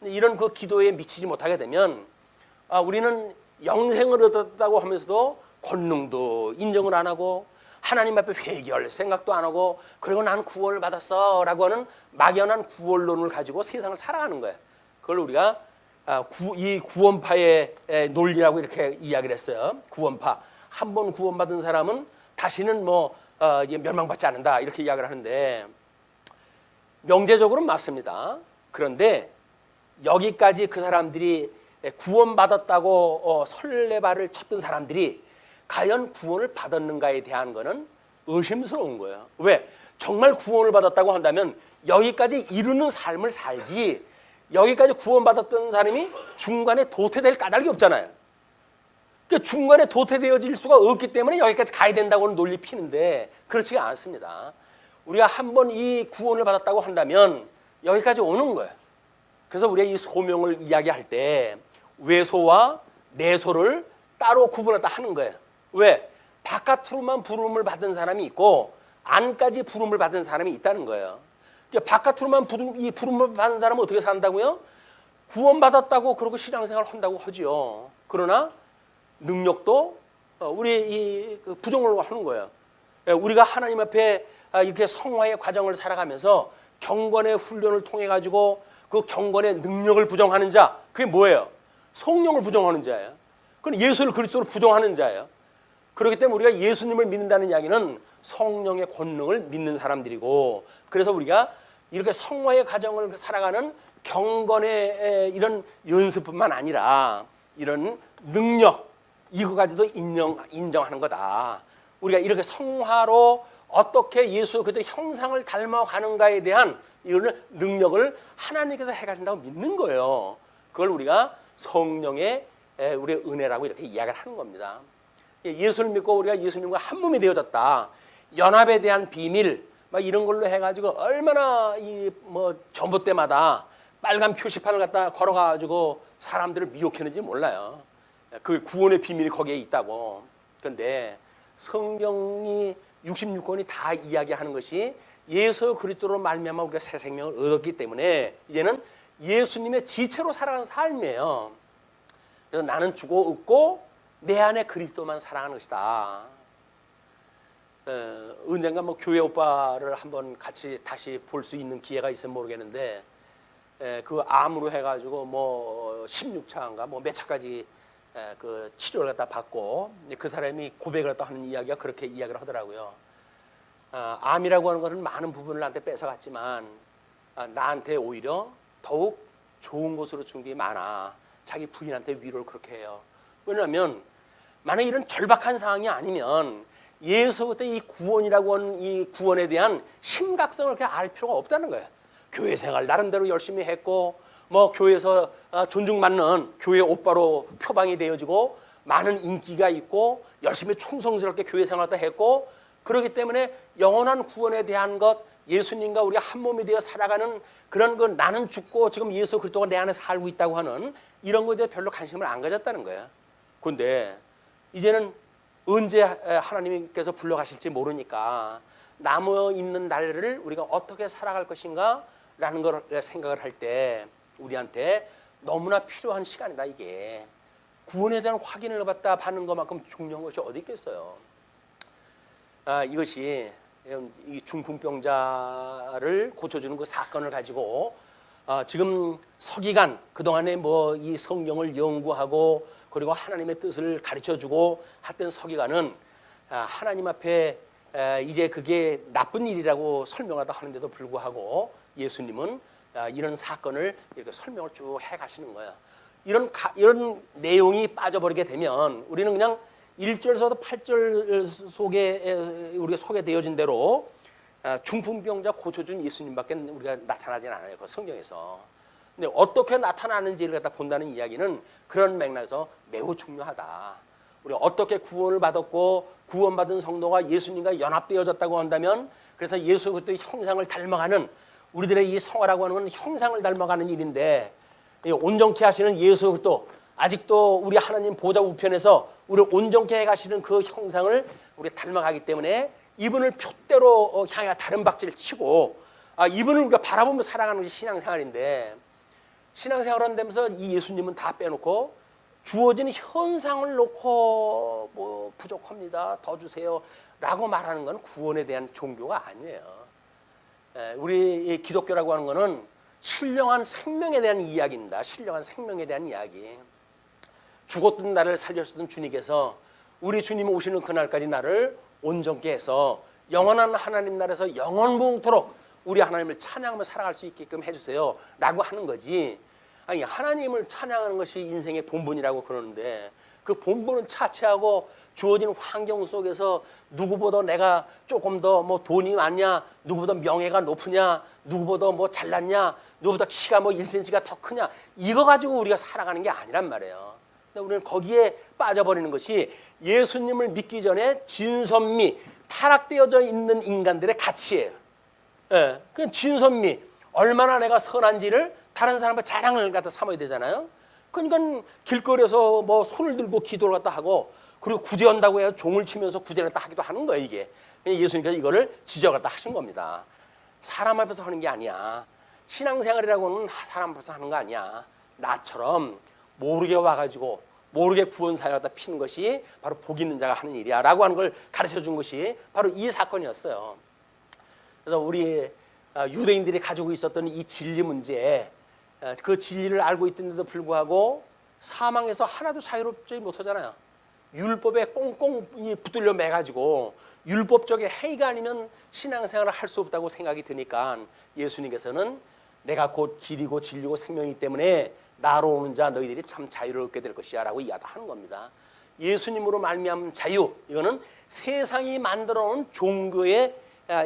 이런 그 기도에 미치지 못하게 되면 우리는 영생을 얻었다고 하면서도 권능도 인정을 안 하고 하나님 앞에 회개할 생각도 안 하고 그리고 난 구원을 받았어 라고 하는 막연한 구원론을 가지고 세상을 살아가는 거예요. 그걸 우리가 이 구원파의 논리라고 이렇게 이야기를 했어요. 구원파. 한 번 구원받은 사람은 다시는 멸망받지 않는다 이렇게 이야기를 하는데 명제적으로는 맞습니다. 그런데 여기까지 그 사람들이 구원받았다고 설레발을 쳤던 사람들이 과연 구원을 받았는가에 대한 거는 의심스러운 거예요. 왜? 정말 구원을 받았다고 한다면 여기까지 이루는 삶을 살지 여기까지 구원받았던 사람이 중간에 도태될 까닭이 없잖아요. 그러니까 중간에 도태되어질 수가 없기 때문에 여기까지 가야 된다고는 논리 피는데 그렇지가 않습니다. 우리가 한번 이 구원을 받았다고 한다면 여기까지 오는 거예요. 그래서 우리가 이 소명을 이야기할 때 외소와 내소를 따로 구분했다 하는 거예요. 왜? 바깥으로만 부름을 받은 사람이 있고 안까지 부름을 받은 사람이 있다는 거예요. 그러니까 바깥으로만 이 부름을 받은 사람은 어떻게 산다고요? 구원받았다고 그러고 신앙생활을 한다고 하지요. 그러나 능력도 우리 부정을 하는 거예요. 우리가 하나님 앞에 이렇게 성화의 과정을 살아가면서 경건의 훈련을 통해 가지고 그 경건의 능력을 부정하는 자, 그게 뭐예요? 성령을 부정하는 자예요. 그건 예수를 그리스도로 부정하는 자예요. 그렇기 때문에 우리가 예수님을 믿는다는 이야기는 성령의 권능을 믿는 사람들이고, 그래서 우리가 이렇게 성화의 과정을 살아가는 경건의 이런 연습뿐만 아니라 이런 능력, 이거까지도 인정하는 거다. 우리가 이렇게 성화로 어떻게 예수 그리스도의 형상을 닮아가는가에 대한 이런 능력을 하나님께서 해가신다고 믿는 거예요. 그걸 우리가 성령의 우리의 은혜라고 이렇게 이야기를 하는 겁니다. 예수를 믿고 우리가 예수님과 한 몸이 되어졌다. 연합에 대한 비밀, 막 이런 걸로 해가지고 얼마나 전봇대마다 빨간 표시판을 갖다 걸어가지고 사람들을 미혹했는지 몰라요. 그 구원의 비밀이 거기에 있다고. 그런데 성경이 66권이 다 이야기하는 것이 예수 그리스도로 말미암아 우리가 새 생명을 얻었기 때문에 이제는 예수님의 지체로 살아가는 삶이에요. 그래서 나는 주고 얻고 내 안에 그리스도만 살아가는 것이다. 언젠가 교회 오빠를 한번 같이 다시 볼 수 있는 기회가 있으면 모르겠는데 그 암으로 해가지고 16차인가 몇 차까지 그 치료를 갖다 받고 그 사람이 고백을 갖다 하는 이야기가 그렇게 이야기를 하더라고요. 암이라고 하는 것은 많은 부분을 나한테 뺏어갔지만 나한테 오히려 더욱 좋은 것으로 준 게 많아. 자기 부인한테 위로를 그렇게 해요. 왜냐하면 만약 이런 절박한 상황이 아니면 예수 그때 이 구원이라고 하는 이 구원에 대한 심각성을 그렇게 알 필요가 없다는 거예요. 교회 생활 나름대로 열심히 했고 교회에서 존중받는 교회 오빠로 표방이 되어지고 많은 인기가 있고 열심히 충성스럽게 교회 생활도 했고 그렇기 때문에 영원한 구원에 대한 것 예수님과 우리가 한 몸이 되어 살아가는 그런 그 나는 죽고 지금 예수 그리스도가 내 안에 살고 있다고 하는 이런 것에 대해 별로 관심을 안 가졌다는 거예요. 그런데 이제는 언제 하나님께서 불러가실지 모르니까 남아있는 날을 우리가 어떻게 살아갈 것인가 라는 걸 생각을 할 때 우리한테 너무나 필요한 시간이다. 이게 구원에 대한 확인을 받는 것만큼 중요한 것이 어디 있겠어요. 이것이 이 중풍병자를 고쳐주는 그 사건을 가지고 지금 서기관 그동안에 이 성경을 연구하고 그리고 하나님의 뜻을 가르쳐주고 했던 서기관은 하나님 앞에 이제 그게 나쁜 일이라고 설명하다 하는데도 불구하고 예수님은 이런 사건을 이렇게 설명을 쭉 해가시는 거예요. 이런 내용이 빠져버리게 되면 우리는 그냥 1절에서부터 8절 속에 우리가 소개되어진 대로 중풍병자 고쳐준 예수님밖에 우리가 나타나진 않아요. 그 성경에서. 근데 어떻게 나타나는지를 갖다 본다는 이야기는 그런 맥락에서 매우 중요하다. 우리가 어떻게 구원을 받았고 구원받은 성도가 예수님과 연합되어졌다고 한다면 그래서 예수 그리스도의 형상을 닮아가는 우리들의 이 성화라고 하는 건 형상을 닮아가는 일인데 온전케 하시는 예수 그리스도 아직도 우리 하나님 보좌 우편에서 우리를 온전케 해가시는 그 형상을 우리가 닮아가기 때문에 이분을 표대로 향해 다른 박질을 치고 이분을 우리가 바라보며 살아가는 것이 신앙생활인데 신앙생활을 한다면서 이 예수님은 다 빼놓고 주어진 현상을 놓고 뭐 부족합니다. 더 주세요. 라고 말하는 건 구원에 대한 종교가 아니에요. 우리 기독교라고 하는 것은 신령한 생명에 대한 이야기입니다. 신령한 생명에 대한 이야기. 죽었던 나를 살렸던 주님께서 우리 주님이 오시는 그날까지 나를 온전케 해서 영원한 하나님 나라에서 영원무궁토록 우리 하나님을 찬양하며 살아갈 수 있게끔 해주세요. 라고 하는 거지. 아니 하나님을 찬양하는 것이 인생의 본분이라고 그러는데 그 본분은 차치하고 주어진 환경 속에서 누구보다 내가 조금 더 뭐 돈이 많냐, 누구보다 명예가 높으냐, 누구보다 뭐 잘났냐, 누구보다 키가 뭐 1cm가 더 크냐 이거 가지고 우리가 살아가는 게 아니란 말이에요. 근데 우리는 거기에 빠져버리는 것이 예수님을 믿기 전에 진선미 타락되어져 있는 인간들의 가치예요. 예, 그 진선미 얼마나 내가 선한지를 다른 사람의 자랑을 갖다 삼아야 되잖아요. 그러니까 길거리에서 뭐 손을 들고 기도를 갖다 하고 그리고 구제한다고 해야 종을 치면서 구제를 갖다 하기도 하는 거예요. 이게 예수님께서 이거를 지적을 갖다 하신 겁니다. 사람 앞에서 하는 게 아니야. 신앙생활이라고는 사람 앞에서 하는 거 아니야. 나처럼 모르게 와가지고 모르게 구원사를 갖다 피는 것이 바로 복 있는 자가 하는 일이야 라고 하는 걸 가르쳐 준 것이 바로 이 사건이었어요. 그래서 우리 유대인들이 가지고 있었던 이 진리 문제, 그 진리를 알고 있던데도 불구하고 사망에서 하나도 자유롭지 못하잖아요. 율법에 꽁꽁 붙들려 매가지고 율법적인 행위가 아니면 신앙생활을 할 수 없다고 생각이 드니까 예수님께서는 내가 곧 길이고 진리고 생명이기 때문에 나로 오는 자 너희들이 참 자유를 얻게 될 것이야 라고 이야기하는 겁니다. 예수님으로 말미암은 자유, 이거는 세상이 만들어놓은 종교의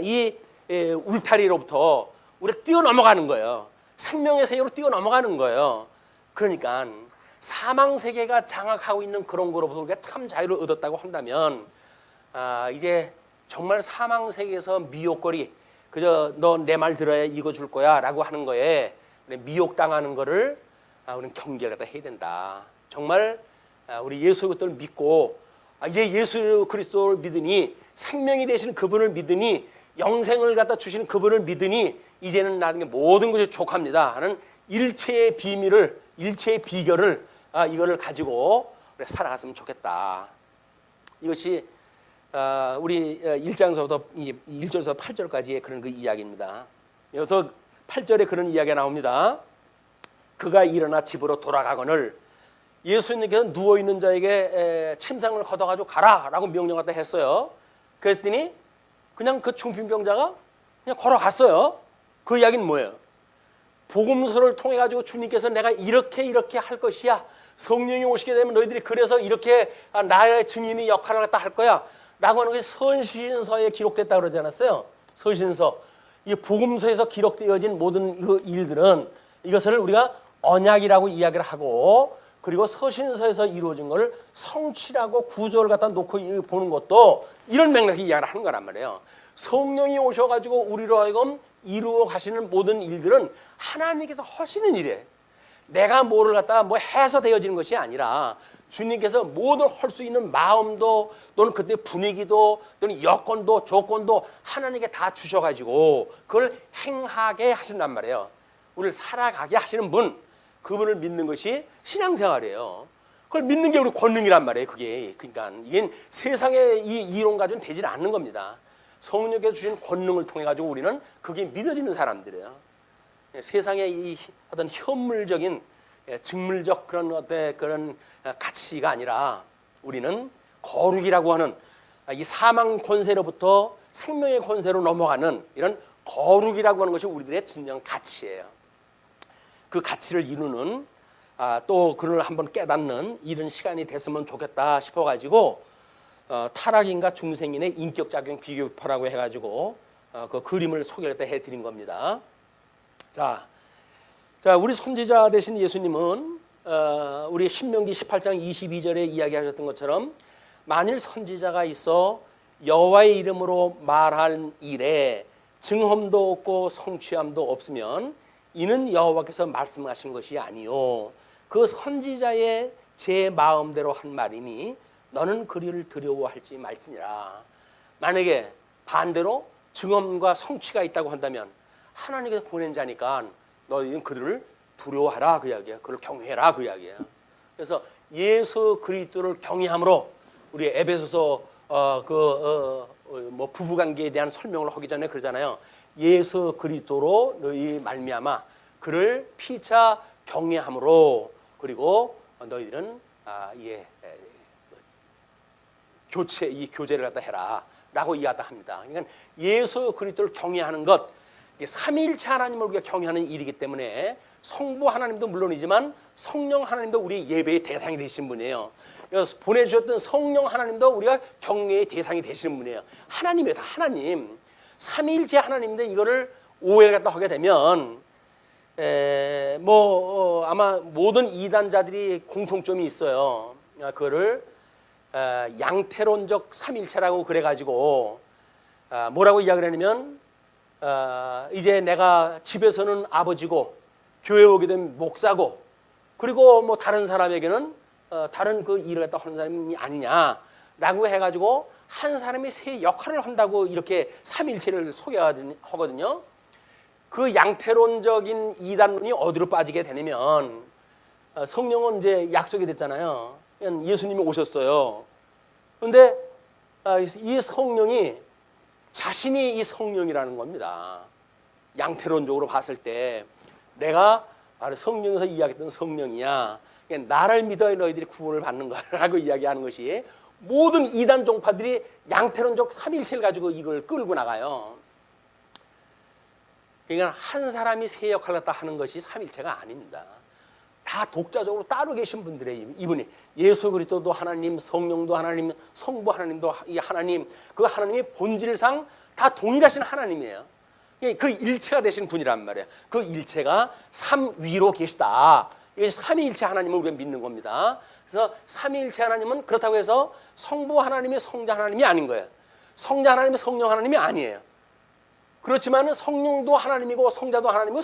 이 울타리로부터 우리가 뛰어넘어가는 거예요. 생명의 세계로 뛰어넘어가는 거예요. 그러니까 사망 세계가 장악하고 있는 그런 거로부터 우리가 참 자유를 얻었다고 한다면 이제 정말 사망 세계에서 미혹거리 그저 너 내 말 들어야 이거 줄 거야 라고 하는 거에 미혹당하는 거를 우리는 경계를 갖다 해야 된다. 정말 우리 예수 그리스도를 믿고 이제 예수 그리스도를 믿으니 생명이 되시는 그분을 믿으니 영생을 갖다 주시는 그분을 믿으니 이제는 나에게 모든 것이 족합니다 하는 일체의 비밀을 일체의 비결을 이거를 가지고 살아갔으면 좋겠다. 이것이 우리 1장서부터 1절에서 8절까지의 그런 그 이야기입니다. 여기서 8절에 그런 이야기가 나옵니다. 그가 일어나 집으로 돌아가거늘 예수님께서 누워있는 자에게 침상을 걷어가지고 가라라고 명령을 했어요. 그랬더니 그냥 그 중풍병자가 그냥 걸어갔어요. 그 이야기는 뭐예요? 복음서를 통해 가지고 주님께서 내가 이렇게 할 것이야. 성령이 오시게 되면 너희들이 그래서 이렇게 나의 증인의 역할을 갖다 할 거야. 라고 하는 것이 서신서에 기록됐다고 그러지 않았어요? 서신서. 이 복음서에서 기록되어진 모든 그 일들은 이것을 우리가 언약이라고 이야기를 하고 그리고 서신서에서 이루어진 것을 성취라고 구조를 갖다 놓고 보는 것도 이런 맥락이 이야기를 하는 거란 말이에요. 성령이 오셔가지고 우리로 하여금 이루어 가시는 모든 일들은 하나님께서 하시는 일이에요. 내가 뭐를 갖다가 뭐 해서 되어지는 것이 아니라 주님께서 모든 할 수 있는 마음도 또는 그때 분위기도 또는 여건도 조건도 하나님께 다 주셔가지고 그걸 행하게 하신단 말이에요. 우리를 살아가게 하시는 분, 그분을 믿는 것이 신앙생활이에요. 그걸 믿는 게 우리 권능이란 말이에요. 그게 그러니까 이게 세상의 이 이론 가지고는 되지 않는 겁니다. 성령께서 주신 권능을 통해 가지고 우리는 그게 믿어지는 사람들이에요. 세상의 이 어떤 현물적인 직물적 그런 가치가 아니라 우리는 거룩이라고 하는 이 사망 권세로부터 생명의 권세로 넘어가는 이런 거룩이라고 하는 것이 우리들의 진정 가치예요. 그 가치를 이루는 또 그를 한번 깨닫는 이런 시간이 됐으면 좋겠다 싶어가지고 타락인과 중생인의 인격작용 비교표라고 해가지고 그 그림을 소개를 해드린 겁니다. 자, 우리 선지자 되신 예수님은 우리 신명기 18장 22절에 이야기하셨던 것처럼 만일 선지자가 있어 여호와의 이름으로 말한 일에 증언도 없고 성취함도 없으면 이는 여호와께서 말씀하신 것이 아니요 그 선지자의 제 마음대로 한 말이니 너는 그리를 두려워할지 말지니라. 만약에 반대로 증언과 성취가 있다고 한다면 하나님께서 보낸 자니까 너희는 그를 두려워하라 그 이야기야. 그를 경외해라 그 이야기야. 그래서 예수 그리스도를 경외함으로 우리 에베소서 뭐 부부관계에 대한 설명을 하기 전에 그러잖아요. 예수 그리스도로 너희 말미암아 그를 피차 경외함으로 그리고 너희들은 이 교제를 갖다 해라라고 이야기다 합니다. 그러니까 예수 그리스도를 경외하는 것, 삼위일체 하나님을 우리가 경외하는 일이기 때문에 성부 하나님도 물론이지만 성령 하나님도 우리 예배의 대상이 되신 분이에요. 그래서 보내주셨던 성령 하나님도 우리가 경외의 대상이 되시는 분이에요. 하나님이에요, 다 하나님. 삼위일체 하나님인데 이거를 오해를 갖다 하게 되면 아마 모든 이단자들이 공통점이 있어요. 그거를 양태론적 삼일체라고 그래가지고 뭐라고 이야기를 하냐면 이제 내가 집에서는 아버지고 교회 오게 되면 목사고 그리고 뭐 다른 사람에게는 다른 그 일을 갖다 하는 사람이 아니냐라고 해가지고 한 사람이 세 역할을 한다고 이렇게 삼일체를 소개하거든요. 그 양태론적인 이단론이 어디로 빠지게 되냐면 성령은 이제 약속이 됐잖아요. 예수님이 오셨어요. 그런데 이 성령이 자신이 이 성령이라는 겁니다. 양태론적으로 봤을 때 내가 성령에서 이야기했던 성령이야. 나를 믿어야 너희들이 구원을 받는 거라고 이야기하는 것이 모든 이단 종파들이 양태론적 삼일체를 가지고 이걸 끌고 나가요. 그러니까 한 사람이 세 역할을 갖다 하는 것이 삼일체가 아닙니다. 다 독자적으로 따로 계신 분들이에요. 이분이 예수 그리스도도 하나님, 성령도 하나님, 성부 하나님도 하나님, 그 하나님이 본질상 다 동일하신 하나님이에요. 그 일체가 되신 분이란 말이에요. 그 일체가 삼위로 계시다. 이게 삼위일체 하나님을 우리가 믿는 겁니다. 그래서 삼위일체 하나님은 그렇다고 해서 성부 하나님이 성자 하나님이 아닌 거예요. 성자 하나님이 성령 하나님이 아니에요. 그렇지만 성령도 하나님이고 성자도 하나님이고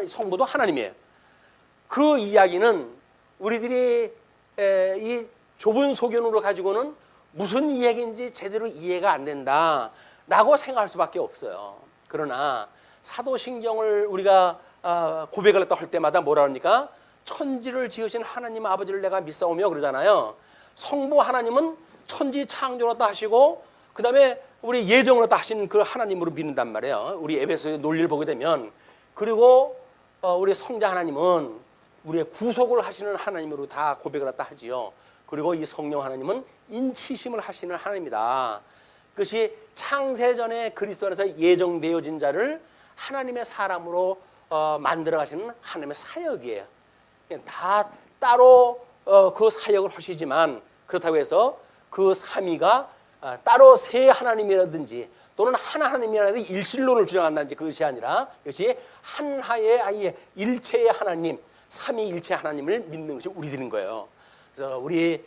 성부도 하나님이에요. 그 이야기는 우리들이 이 좁은 소견으로 가지고는 무슨 이야기인지 제대로 이해가 안 된다라고 생각할 수밖에 없어요. 그러나 사도신경을 우리가 고백을 할 때마다 뭐라 합니까? 천지를 지으신 하나님 아버지를 내가 믿사오며 그러잖아요. 성부 하나님은 천지 창조를 하시고 그 다음에 우리 예정을 하신 그 하나님으로 믿는단 말이에요. 우리 에베소의 논리를 보게 되면. 그리고 우리 성자 하나님은 우리의 구속을 하시는 하나님으로 다 고백을 하지요. 그리고 이 성령 하나님은 인치심을 하시는 하나님이다. 그것이 창세전에 그리스도 안에서 예정되어진 자를 하나님의 사람으로 만들어 가시는 하나님의 사역이에요. 다 따로 그 사역을 하시지만 그렇다고 해서 그 삼위가 따로 세 하나님이라든지 또는 한 하나님이라든지 일신론을 주장한다든지 그것이 아니라 이것이 한하의 일체의 하나님, 삼위일체 하나님을 믿는 것이 우리들인 거예요. 그래서 우리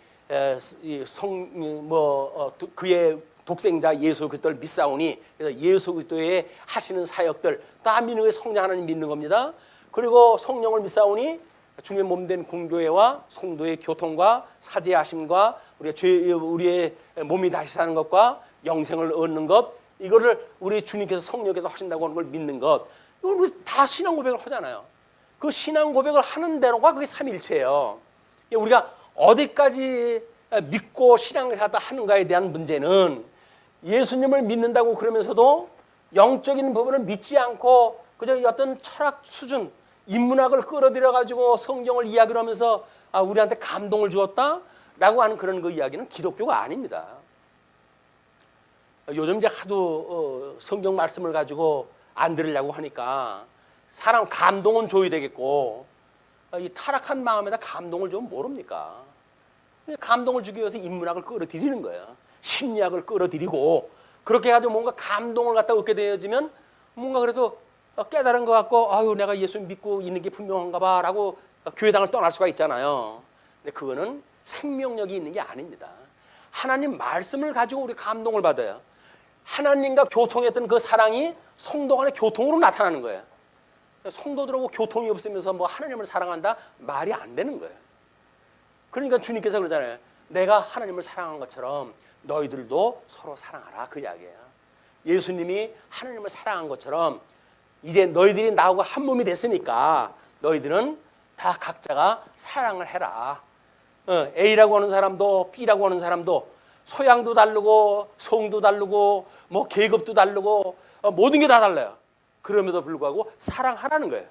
그의 독생자 예수 그리스도를 믿사오니 그래서 예수 그리스도의 하시는 사역들 다 믿는 게 성자 하나님 믿는 겁니다. 그리고 성령을 믿사오니 주님의 몸된 공교회와 성도의 교통과 사죄하심과 우리의 몸이 다시 사는 것과 영생을 얻는 것 이거를 우리 주님께서 성령께서 하신다고 하는 걸 믿는 것 이걸 우리 다 신앙 고백을 하잖아요. 그 신앙 고백을 하는 대로가 그게 삼일체예요. 우리가 어디까지 믿고 신앙을 하는가에 대한 문제는 예수님을 믿는다고 그러면서도 영적인 부분을 믿지 않고 그저 어떤 철학 수준 인문학을 끌어들여 가지고 성경을 이야기를 하면서 우리한테 감동을 주었다라고 하는 그런 그 이야기는 기독교가 아닙니다. 요즘 이제 하도 성경 말씀을 가지고 안 들으려고 하니까 사람 감동은 줘야 되겠고 이 타락한 마음에다 감동을 좀 모릅니까? 감동을 주기 위해서 인문학을 끌어들이는 거예요. 심리학을 끌어들이고 그렇게 해가지고 뭔가 감동을 갖다 얻게 되어지면 뭔가 그래도 깨달은 것 같고 아유 내가 예수 믿고 있는 게 분명한가 봐라고 교회당을 떠날 수가 있잖아요. 근데 그거는 생명력이 있는 게 아닙니다. 하나님 말씀을 가지고 우리 감동을 받아요. 하나님과 교통했던 그 사랑이 성도 간의 교통으로 나타나는 거예요. 성도들하고 교통이 없으면서 뭐 하나님을 사랑한다? 말이 안 되는 거예요. 그러니까 주님께서 그러잖아요. 내가 하나님을 사랑한 것처럼 너희들도 서로 사랑하라 그 이야기예요. 예수님이 하나님을 사랑한 것처럼 이제 너희들이 나하고 한 몸이 됐으니까 너희들은 다 각자가 사랑을 해라. A라고 하는 사람도 B라고 하는 사람도 소양도 다르고 성도 다르고 뭐 계급도 다르고 모든 게 다 달라요. 그럼에도 불구하고 사랑하라는 거예요.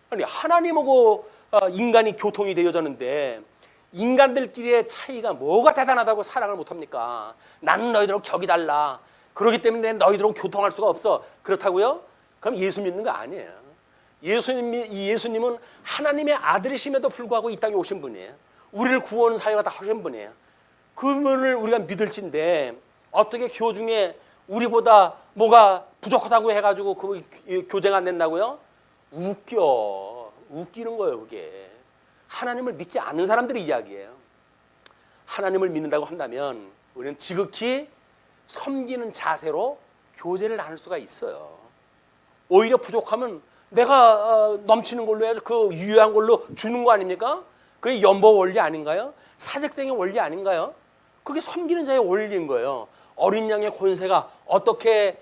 아니 하나님하고 인간이 교통이 되어졌는데 인간들끼리의 차이가 뭐가 대단하다고 사랑을 못합니까? 나는 너희들하고 격이 달라. 그렇기 때문에 너희들하고 교통할 수가 없어. 그렇다고요? 그럼 예수 믿는 거 아니에요. 예수님은 하나님의 아들이심에도 불구하고 이 땅에 오신 분이에요. 우리를 구원 사역을 다 하신 분이에요. 그분을 우리가 믿을진데 어떻게 교중에 우리보다 뭐가 부족하다고 해가지고 그 교제가 안 된다고요? 웃기는 거예요. 그게 하나님을 믿지 않는 사람들의 이야기예요. 하나님을 믿는다고 한다면 우리는 지극히 섬기는 자세로 교제를 나눌 수가 있어요. 오히려 부족하면 내가 넘치는 걸로 해서 그 유효한 걸로 주는 거 아닙니까? 그게 연보 원리 아닌가요? 사직생의 원리 아닌가요? 그게 섬기는 자의 원리인 거예요. 어린 양의 권세가 어떻게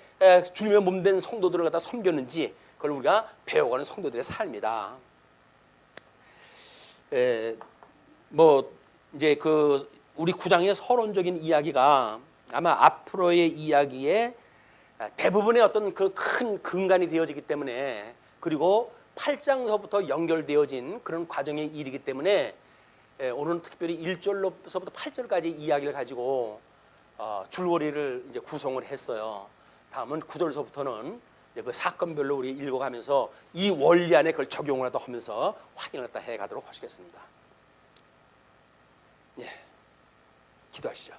주님의 몸된 성도들을 갖다 섬겼는지 그걸 우리가 배워가는 성도들의 삶이다. 뭐 이제 그 우리 구장의 서론적인 이야기가 아마 앞으로의 이야기에 대부분의 어떤 그 큰 근간이 되어지기 때문에 그리고 8장서부터 연결되어진 그런 과정의 일이기 때문에 오늘은 특별히 1절로서부터 8절까지 이야기를 가지고 줄거리를 이제 구성을 했어요. 다음은 9절서부터는 그 사건별로 우리 읽어가면서 이 원리 안에 그걸 적용을 하면서 확인을 해가도록 하시겠습니다. 예, 기도하시죠.